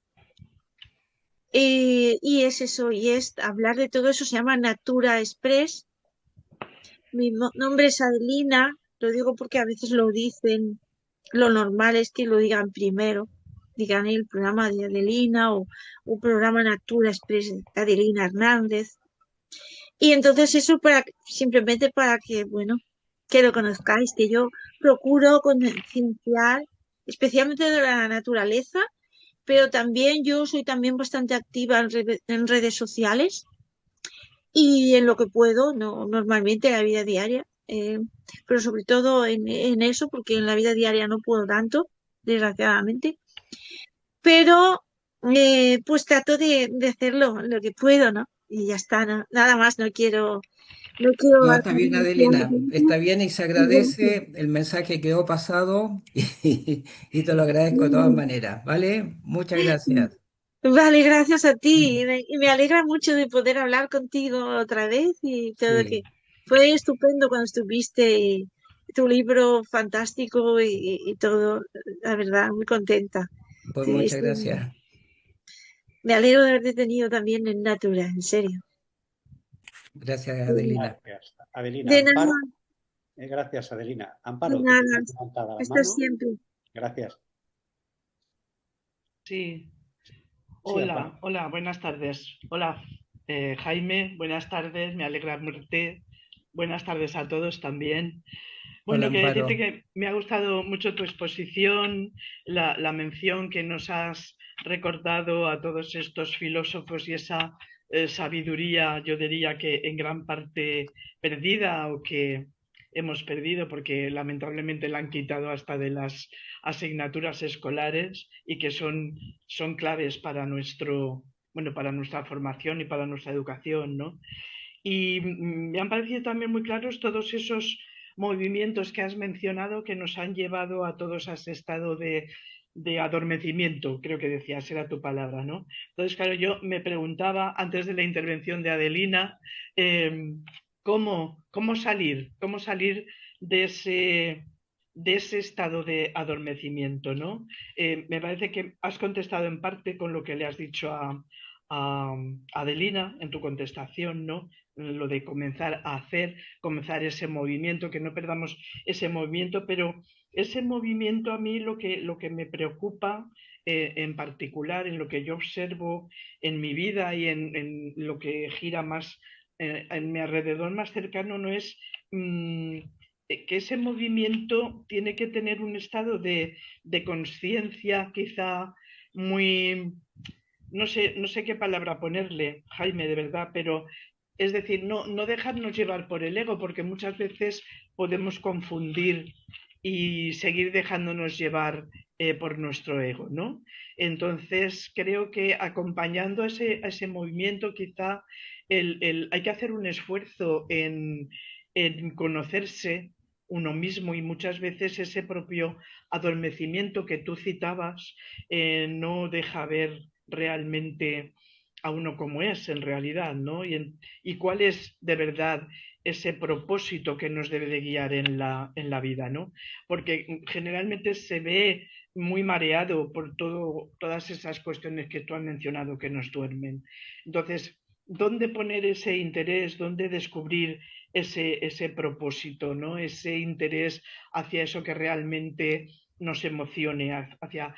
y es eso, y es hablar de todo eso, se llama Natura Express. Mi nombre es Adelina, lo digo porque a veces lo dicen, lo normal es que lo digan primero, digan el programa de Adelina o un programa Natura Express de Adelina Hernández. Y entonces eso simplemente para que, bueno, que lo conozcáis, que yo procuro concienciar, especialmente de la naturaleza, pero también yo soy también bastante activa en redes sociales y en lo que puedo, no normalmente en la vida diaria, pero sobre todo en eso, porque en la vida diaria no puedo tanto, desgraciadamente, pero pues trato de hacerlo lo que puedo, ¿no? Y ya está, nada más, no quiero No, está abarcar bien, demasiado Adelina, está tiempo. bien y se Y bueno, agradece, el mensaje quedó pasado y te lo agradezco de todas maneras, ¿vale? Muchas gracias. vale, gracias a ti y me alegra mucho de poder hablar contigo otra vez y todo que Sí, fue estupendo cuando estuviste y tu libro fantástico y todo, la verdad, muy contenta. pues Sí, muchas gracias. me alegro de haberte tenido también en Natura, en serio. Gracias, De Adelina. Gracias, Adelina. de nada, Amparo, gracias, Adelina. de Amparo, que nada. tienes levantada la Hasta mano. siempre. Gracias. Sí, Sí, Amparo. hola, hola, buenas tardes. Hola, Jaime, buenas tardes, me alegra verte. Buenas tardes a todos también. Hola, Bueno, que decirte Amparo. que me ha gustado mucho tu exposición, la mención que nos has recordado a todos estos filósofos y esa sabiduría, yo diría que en gran parte perdida o que hemos perdido porque lamentablemente la han quitado hasta de las asignaturas escolares y que son claves para bueno, para nuestra formación y para nuestra educación, ¿no? Y me han parecido también muy claros todos esos movimientos que has mencionado que nos han llevado a todos a ese estado de adormecimiento, creo que decías, era tu palabra, ¿no? Entonces, claro, yo me preguntaba antes de la intervención de Adelina, eh, cómo salir de ese estado de adormecimiento, ¿no? Me parece que has contestado en parte con lo que le has dicho a Adelina en tu contestación, ¿no? Lo de comenzar a hacer, comenzar ese movimiento, que no perdamos ese movimiento, pero ese movimiento a mí lo que me preocupa en particular, en lo que yo observo en mi vida y en lo que gira más en mi alrededor más cercano, no es que ese movimiento tiene que tener un estado de conciencia quizá muy, no sé qué palabra ponerle, Jaime, de verdad, pero es decir, no dejarnos llevar por el ego, porque muchas veces podemos confundir y seguir dejándonos llevar por nuestro ego, ¿no? Entonces, creo que acompañando a ese movimiento, quizá hay que hacer un esfuerzo en conocerse uno mismo y muchas veces ese propio adormecimiento que tú citabas no deja ver realmente a uno como es en realidad, ¿no? Y cuál es de verdad ese propósito que nos debe de guiar en la vida, ¿no? Porque generalmente se ve muy mareado por todas esas cuestiones que tú has mencionado que nos duermen. Entonces, ¿dónde poner ese interés? ¿Dónde descubrir ese propósito, ¿no? Ese interés hacia eso que realmente nos emocione, hacia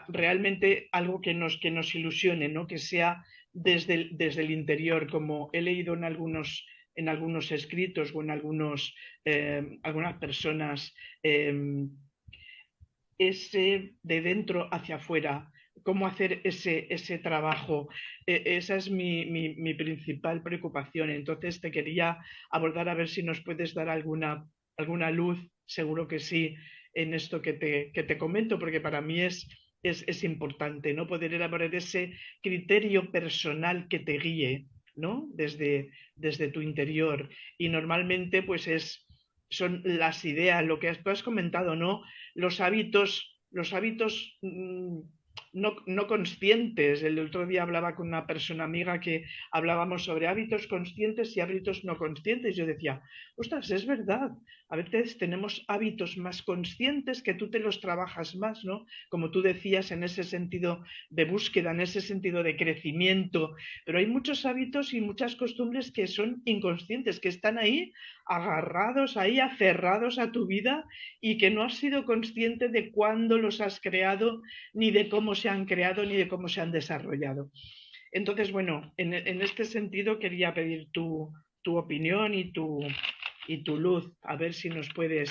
realmente algo que nos ilusione, ¿no? Que sea desde el interior, como he leído en algunos escritos o en algunas personas, ese de dentro hacia afuera, cómo hacer ese trabajo. Esa es mi principal preocupación. Entonces te quería abordar a ver si nos puedes dar alguna luz, seguro que sí, en esto que te comento, porque para mí es importante, ¿no? Poder elaborar ese criterio personal que te guíe, ¿no? Desde tu interior. Y normalmente, pues son las ideas, lo que tú has comentado, ¿no? Los hábitos los hábitos no conscientes. El otro día hablaba con una persona amiga que hablábamos sobre hábitos conscientes y hábitos no conscientes. Yo decía, ostras, es verdad, a veces tenemos hábitos más conscientes que tú te los trabajas más, ¿no? Como tú decías, en ese sentido de búsqueda, en ese sentido de crecimiento, pero hay muchos hábitos y muchas costumbres que son inconscientes, que están ahí agarrados, ahí aferrados a tu vida y que no has sido consciente de cuándo los has creado, ni de cómo se han creado, ni de cómo se han desarrollado. Entonces, bueno, en este sentido quería pedir tu opinión y tu luz, a ver si nos puedes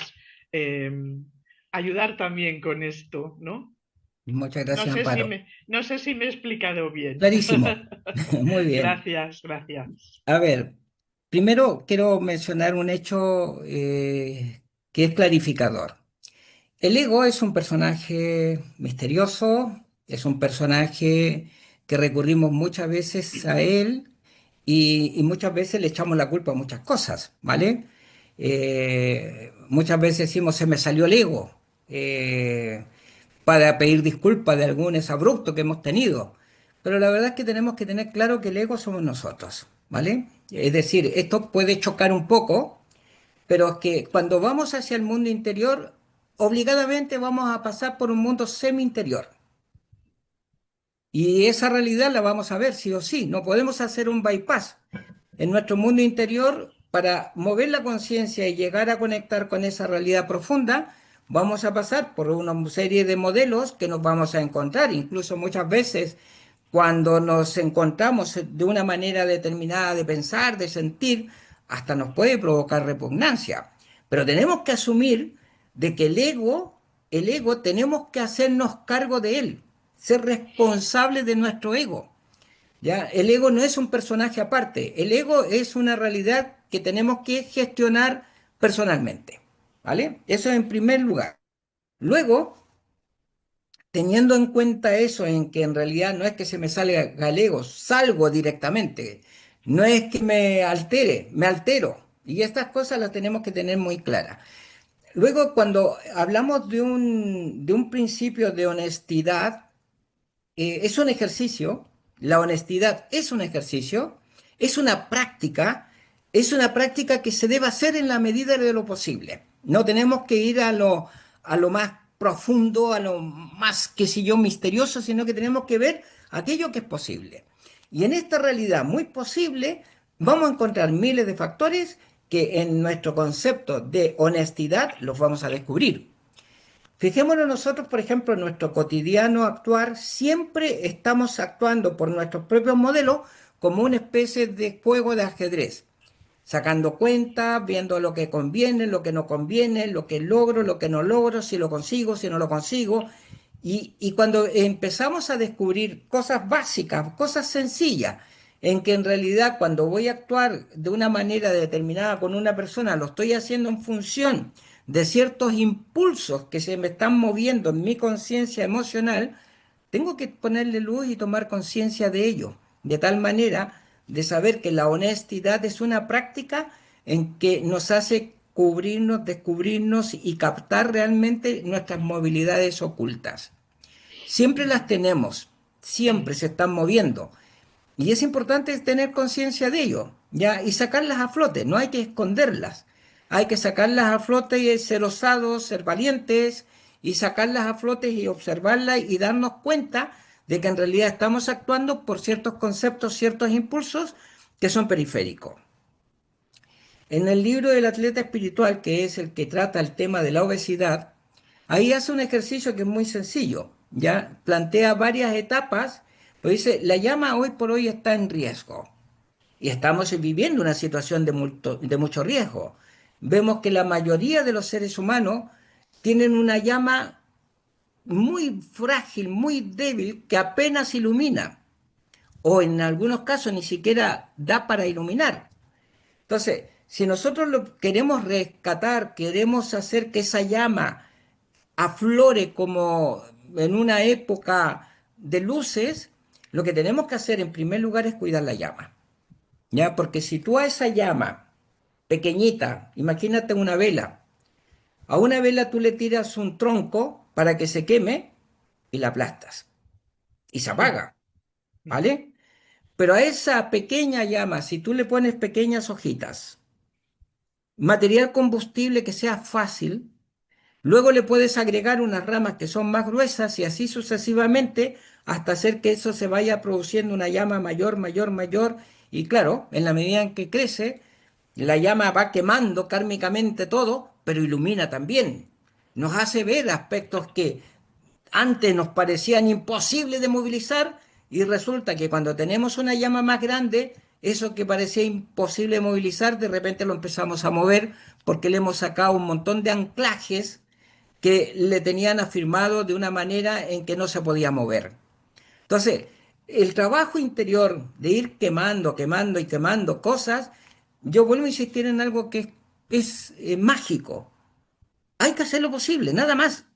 ayudar también con esto, ¿no? Muchas gracias, Amparo. No sé si me he explicado bien. Clarísimo. Muy bien. Gracias, gracias. A ver, primero quiero mencionar un hecho que es clarificador. El ego es un personaje misterioso, es un personaje que recurrimos muchas veces a él y muchas veces le echamos la culpa a muchas cosas, ¿vale? Muchas veces decimos, se me salió el ego, para pedir disculpas de algún exabrupto que hemos tenido. Pero la verdad es que tenemos que tener claro que el ego somos nosotros, ¿vale? Es decir, esto puede chocar un poco, pero es que cuando vamos hacia el mundo interior, obligadamente vamos a pasar por un mundo semi-interior. Y esa realidad la vamos a ver sí o sí. No podemos hacer un bypass en nuestro mundo interior para mover la conciencia y llegar a conectar con esa realidad profunda. Vamos a pasar por una serie de modelos que nos vamos a encontrar. Incluso muchas veces cuando nos encontramos de una manera determinada de pensar, de sentir, hasta nos puede provocar repugnancia. Pero tenemos que asumir de que el ego tenemos que hacernos cargo de él, ser responsables de nuestro ego. ¿Ya? El ego no es un personaje aparte, el ego es una realidad que tenemos que gestionar personalmente. ¿Vale? Eso en primer lugar. Luego, teniendo en cuenta eso, en que en realidad no es que se me salga el ego, salgo directamente, no es que me altere, me altero. Y estas cosas las tenemos que tener muy claras. Luego, cuando hablamos de un principio de honestidad, es un ejercicio, la honestidad es una práctica que se debe hacer en la medida de lo posible. No tenemos que ir a lo más profundo, a lo más, qué sé yo, misterioso, sino que tenemos que ver aquello que es posible. Y en esta realidad muy posible vamos a encontrar miles de factores que en nuestro concepto de honestidad los vamos a descubrir. Fijémonos nosotros, por ejemplo, en nuestro cotidiano actuar, siempre estamos actuando por nuestros propios modelos como una especie de juego de ajedrez, sacando cuentas, viendo lo que conviene, lo que no conviene, lo que logro, lo que no logro, si lo consigo, si no lo consigo. Y cuando empezamos a descubrir cosas básicas, cosas sencillas, en que en realidad cuando voy a actuar de una manera determinada con una persona, lo estoy haciendo en función de ciertos impulsos que se me están moviendo en mi conciencia emocional, tengo que ponerle luz y tomar conciencia de ello, de tal manera de saber que la honestidad es una práctica en que nos hace cubrirnos, descubrirnos y captar realmente nuestras movilidades ocultas. Siempre las tenemos, siempre se están moviendo. Y es importante tener conciencia de ello, ¿ya? Y sacarlas a flote, no hay que esconderlas. Hay que sacarlas a flote y ser osados, ser valientes y sacarlas a flote y observarlas y darnos cuenta de que en realidad estamos actuando por ciertos conceptos, ciertos impulsos que son periféricos. En el libro del atleta espiritual, que es el que trata el tema de la obesidad, ahí hace un ejercicio que es muy sencillo, ya plantea varias etapas, pero dice, la llama hoy por hoy está en riesgo y estamos viviendo una situación de mucho riesgo. Vemos que la mayoría de los seres humanos tienen una llama muy frágil, muy débil, que apenas ilumina, o en algunos casos ni siquiera da para iluminar. Entonces, si nosotros lo queremos rescatar, queremos hacer que esa llama aflore como en una época de luces, lo que tenemos que hacer en primer lugar es cuidar la llama. ¿Ya? Porque si tú a esa llama pequeñita, imagínate una vela, a una vela tú le tiras un tronco, para que se queme y la aplastas y se apaga, ¿vale? Pero a esa pequeña llama, si tú le pones pequeñas hojitas, material combustible que sea fácil, luego le puedes agregar unas ramas que son más gruesas y así sucesivamente hasta hacer que eso se vaya produciendo una llama mayor, mayor, mayor. Y claro, en la medida en que crece, la llama va quemando kármicamente todo, pero ilumina también. Nos hace ver aspectos que antes nos parecían imposibles de movilizar y resulta que cuando tenemos una llama más grande, eso que parecía imposible de movilizar, de repente lo empezamos a mover porque le hemos sacado un montón de anclajes que le tenían afirmado de una manera en que no se podía mover. Entonces, el trabajo interior de ir quemando, quemando y quemando cosas, yo vuelvo a insistir en algo que es mágico. Hay que hacer lo posible, nada más.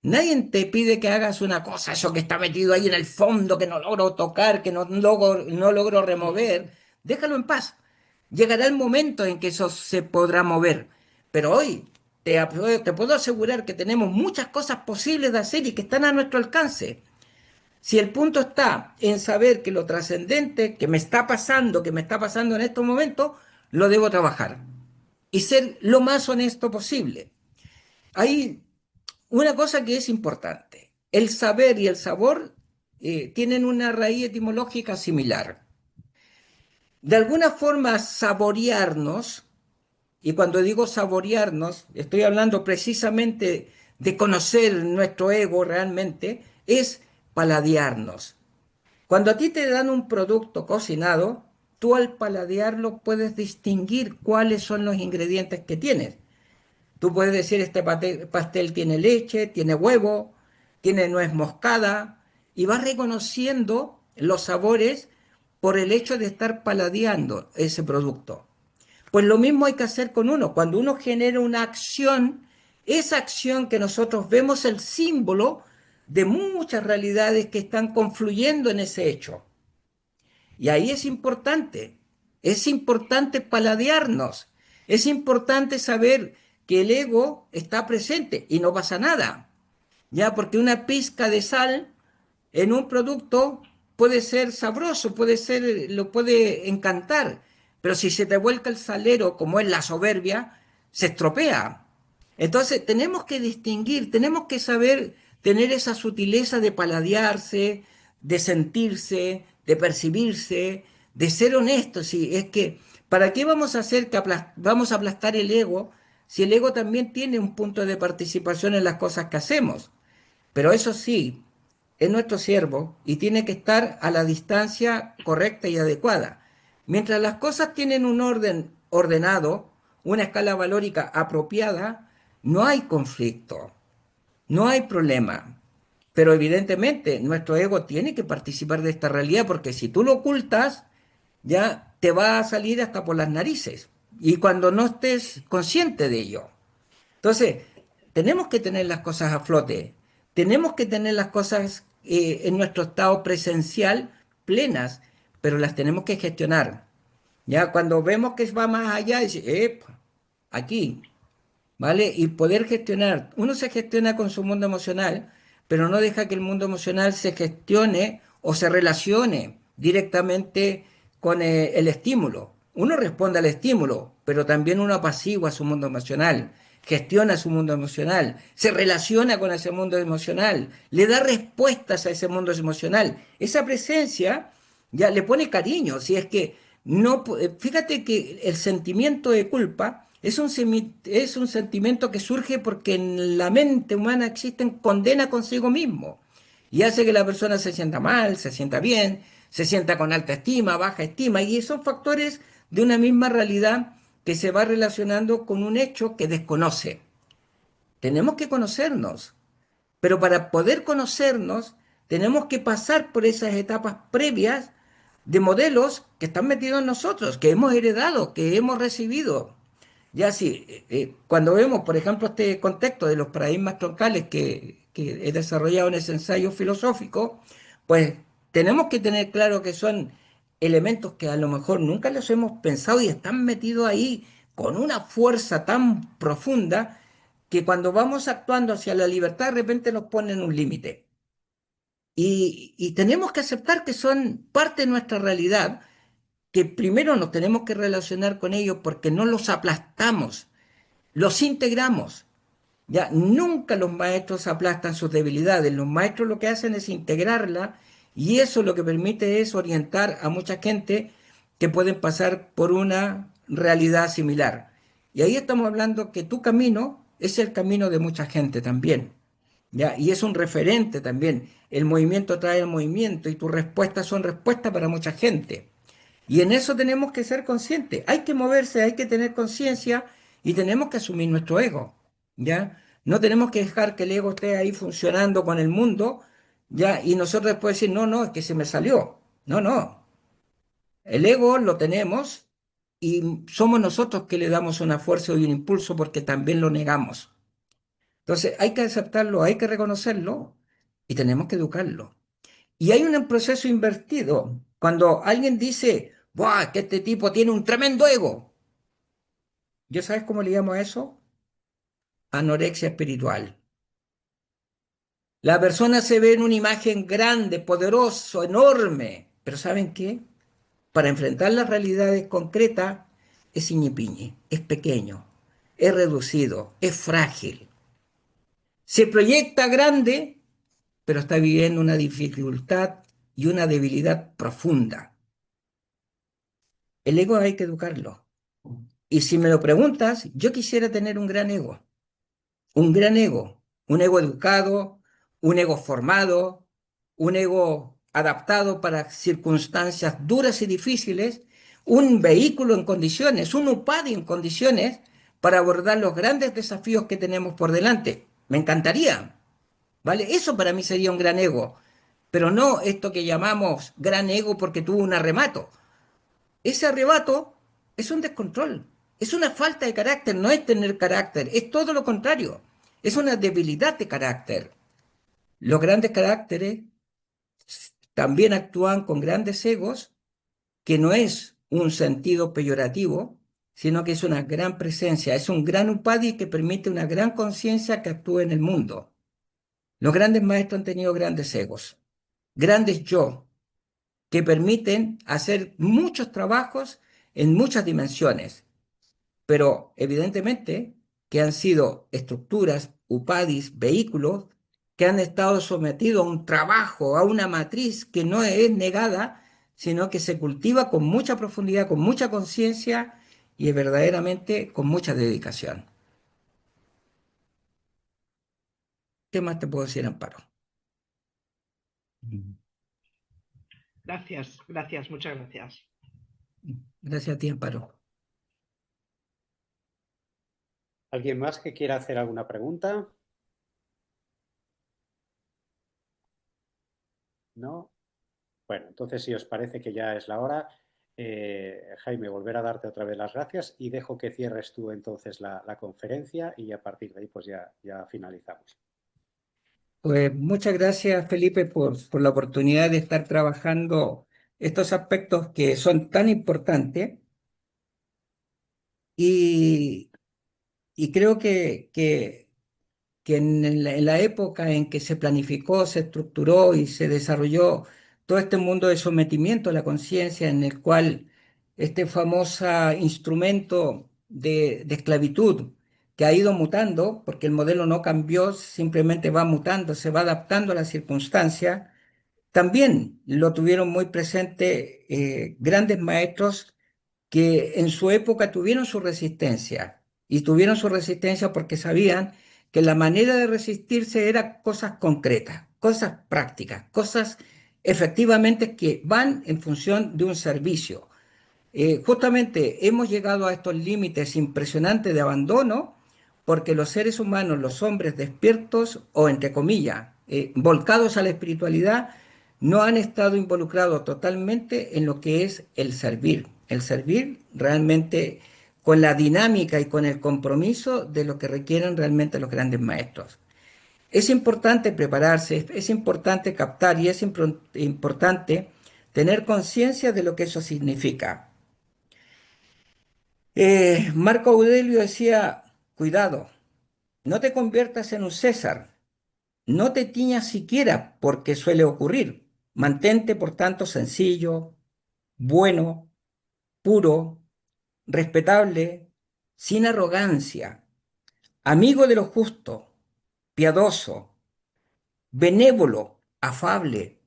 Nadie te pide que hagas una cosa, eso que está metido ahí en el fondo, que no logro tocar, que no logro remover. Déjalo en paz. Llegará el momento en que eso se podrá mover. Pero hoy te puedo asegurar que tenemos muchas cosas posibles de hacer y que están a nuestro alcance. Si el punto está en saber que lo trascendente que me está pasando en estos momentos, lo debo trabajar y ser lo más honesto posible. Hay una cosa que es importante. El saber y el sabor tienen una raíz etimológica similar. De alguna forma, saborearnos, y cuando digo saborearnos, estoy hablando precisamente de conocer nuestro ego realmente, es paladearnos. Cuando a ti te dan un producto cocinado, tú al paladearlo puedes distinguir cuáles son los ingredientes que tienes. Tú puedes decir, este pastel tiene leche, tiene huevo, tiene nuez moscada, y vas reconociendo los sabores por el hecho de estar paladeando ese producto. Pues lo mismo hay que hacer con uno. Cuando uno genera una acción, esa acción que nosotros vemos el símbolo de muchas realidades que están confluyendo en ese hecho. Y ahí es importante paladearnos, es importante saber que el ego está presente y no pasa nada, ya porque una pizca de sal en un producto puede ser sabroso, lo puede encantar, pero si se te vuelca el salero, como es la soberbia, se estropea. Entonces tenemos que distinguir, tenemos que saber tener esa sutileza de paladearse, de sentirse, de percibirse, de ser honestos. Si es que, ¿para qué vamos a hacer que vamos a aplastar el ego si el ego también tiene un punto de participación en las cosas que hacemos? Pero eso sí, es nuestro siervo y tiene que estar a la distancia correcta y adecuada. Mientras las cosas tienen un orden ordenado, una escala valórica apropiada, no hay conflicto, no hay problema. Pero evidentemente nuestro ego tiene que participar de esta realidad porque si tú lo ocultas, ya te va a salir hasta por las narices. Y cuando no estés consciente de ello. Entonces, tenemos que tener las cosas a flote, tenemos que tener las cosas en nuestro estado presencial plenas, pero las tenemos que gestionar. Ya cuando vemos que va más allá, dice, aquí, ¿vale? Y poder gestionar. Uno se gestiona con su mundo emocional, pero no deja que el mundo emocional se gestione o se relacione directamente con el estímulo. Uno responde al estímulo, pero también uno apacigua su mundo emocional, gestiona su mundo emocional, se relaciona con ese mundo emocional, le da respuestas a ese mundo emocional. Esa presencia ya le pone cariño, si es que no, fíjate que el sentimiento de culpa es un sentimiento que surge porque en la mente humana existen condena consigo mismo y hace que la persona se sienta mal, se sienta bien, se sienta con alta estima, baja estima, y son factores de una misma realidad que se va relacionando con un hecho que desconoce. Tenemos que conocernos, pero para poder conocernos tenemos que pasar por esas etapas previas de modelos que están metidos en nosotros, que hemos heredado, que hemos recibido. Ya sí, cuando vemos, por ejemplo, este contexto de los paradigmas troncales que he desarrollado en ese ensayo filosófico, pues tenemos que tener claro que son elementos que a lo mejor nunca los hemos pensado y están metidos ahí con una fuerza tan profunda que cuando vamos actuando hacia la libertad, de repente nos ponen un límite. Y tenemos que aceptar que son parte de nuestra realidad, que primero nos tenemos que relacionar con ellos porque no los aplastamos, los integramos. Ya, nunca los maestros aplastan sus debilidades, los maestros lo que hacen es integrarla y eso lo que permite es orientar a mucha gente que pueden pasar por una realidad similar. Y ahí estamos hablando que tu camino es el camino de mucha gente también, ¿ya? Y es un referente también. El movimiento trae el movimiento y tus respuestas son respuestas para mucha gente. Y en eso tenemos que ser conscientes. Hay que moverse, hay que tener conciencia y tenemos que asumir nuestro ego, ¿ya? No tenemos que dejar que el ego esté ahí funcionando con el mundo, ¿ya? Y nosotros después decir, no, no, es que se me salió. No, no. El ego lo tenemos y somos nosotros que le damos una fuerza y un impulso porque también lo negamos. Entonces hay que aceptarlo, hay que reconocerlo y tenemos que educarlo. Y hay un proceso invertido. Cuando alguien dice, ¡buah, que este tipo tiene un tremendo ego! ¿Yo sabes cómo le llamo a eso? Anorexia espiritual. La persona se ve en una imagen grande, poderoso, enorme, pero ¿saben qué? Para enfrentar las realidades concretas es iñipiñi, es pequeño, es reducido, es frágil. Se proyecta grande, pero está viviendo una dificultad y una debilidad profunda. El ego hay que educarlo. Y si me lo preguntas, yo quisiera tener un gran ego, un ego educado, un ego formado, un ego adaptado para circunstancias duras y difíciles, un vehículo en condiciones, un UPADI en condiciones para abordar los grandes desafíos que tenemos por delante. Me encantaría, ¿vale? Eso para mí sería un gran ego, pero no esto que llamamos gran ego porque tuvo un arremato. Ese arrebato es un descontrol, es una falta de carácter, no es tener carácter, es todo lo contrario, es una debilidad de carácter. Los grandes caracteres también actúan con grandes egos, que no es un sentido peyorativo, sino que es una gran presencia, es un gran upadi que permite una gran conciencia que actúe en el mundo. Los grandes maestros han tenido grandes egos, grandes yo, que permiten hacer muchos trabajos en muchas dimensiones, pero evidentemente que han sido estructuras, upadis, vehículos que han estado sometidos a un trabajo, a una matriz que no es negada, sino que se cultiva con mucha profundidad, con mucha conciencia y verdaderamente con mucha dedicación. ¿Qué más te puedo decir, Amparo? Gracias, gracias, muchas gracias. Gracias a ti, Amparo. ¿Alguien más que quiera hacer alguna pregunta? ¿No? Bueno, entonces si os parece que ya es la hora, Jaime, volver a darte otra vez las gracias y dejo que cierres tú entonces la conferencia y a partir de ahí pues ya finalizamos. Pues muchas gracias, Felipe, por la oportunidad de estar trabajando estos aspectos que son tan importantes y, y creo que en la época en que se planificó, se estructuró y se desarrolló todo este mundo de sometimiento a la conciencia en el cual este famoso instrumento de esclavitud que ha ido mutando, porque el modelo no cambió, simplemente va mutando, se va adaptando a las circunstancias, también lo tuvieron muy presente grandes maestros que en su época tuvieron su resistencia y tuvieron su resistencia porque sabían que la manera de resistirse era cosas concretas, cosas prácticas, cosas efectivamente que van en función de un servicio. Justamente hemos llegado a estos límites impresionantes de abandono porque los seres humanos, los hombres despiertos o entre comillas, volcados a la espiritualidad, no han estado involucrados totalmente en lo que es el servir realmente con la dinámica y con el compromiso de lo que requieren realmente los grandes maestros. Es importante prepararse, es importante captar y es importante tener conciencia de lo que eso significa. Marco Aurelio decía, cuidado, No te conviertas en un César. No te tiñas siquiera porque suele ocurrir. Mantente, por tanto, sencillo, bueno, puro, respetable, sin arrogancia, amigo de lo justo, piadoso, benévolo, afable,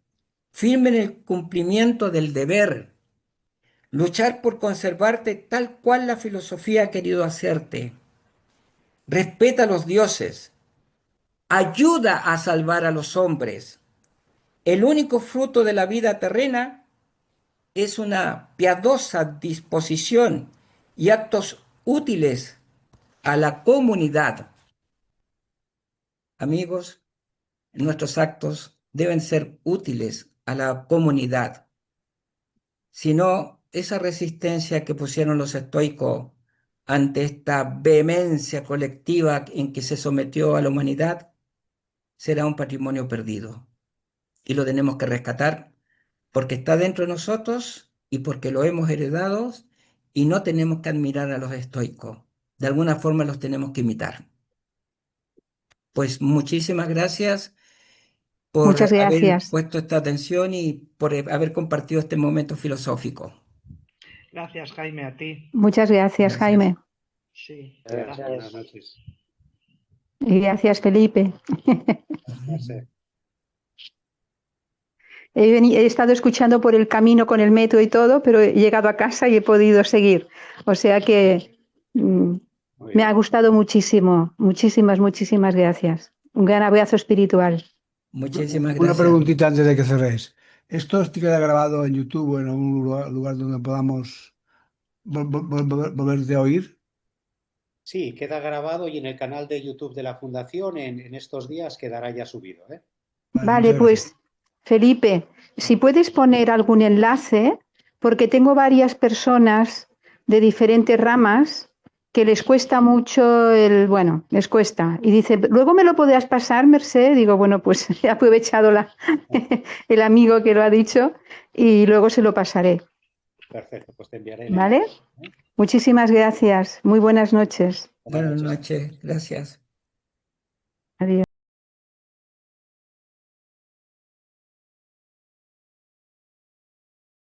firme en el cumplimiento del deber, luchar por conservarte tal cual la filosofía ha querido hacerte. Respeta a los dioses, ayuda a salvar a los hombres. El único fruto de la vida terrena es una piadosa disposición y actos útiles a la comunidad. Amigos, nuestros actos deben ser útiles a la comunidad. Si no, esa resistencia que pusieron los estoicos ante esta vehemencia colectiva en que se sometió a la humanidad será un patrimonio perdido. Y lo tenemos que rescatar porque está dentro de nosotros y porque lo hemos heredado y no tenemos que admirar a los estoicos. De alguna forma los tenemos que imitar. Pues muchísimas gracias por Muchas haber gracias. puesto esta atención y por haber compartido este momento filosófico. Gracias, Jaime, a ti. Muchas gracias, Jaime. Sí, Gracias, gracias. buenas noches. Y gracias, Felipe. Gracias. He estado escuchando por el camino con el metro y todo, pero he llegado a casa y he podido seguir. O sea que Muy me ha bien. gustado muchísimo. Muchísimas gracias. Un gran abrazo espiritual. Muchísimas Una gracias. preguntita antes de que cerréis. ¿Esto queda grabado en YouTube o en algún lugar donde podamos volver a oír? Sí, queda grabado y en el canal de YouTube de la Fundación en estos días quedará ya subido, ¿eh? Vale, muchas gracias. pues, Felipe, si puedes poner algún enlace, porque tengo varias personas de diferentes ramas que les cuesta mucho les cuesta. Y dice, luego me lo podrás pasar, Merced. Digo, bueno, pues he aprovechado el amigo que lo ha dicho y luego se lo pasaré. Perfecto, pues te enviaré el ¿Vale? enlace, ¿eh? Muchísimas gracias. Muy buenas noches. Buenas Buenas noches. noches. Gracias.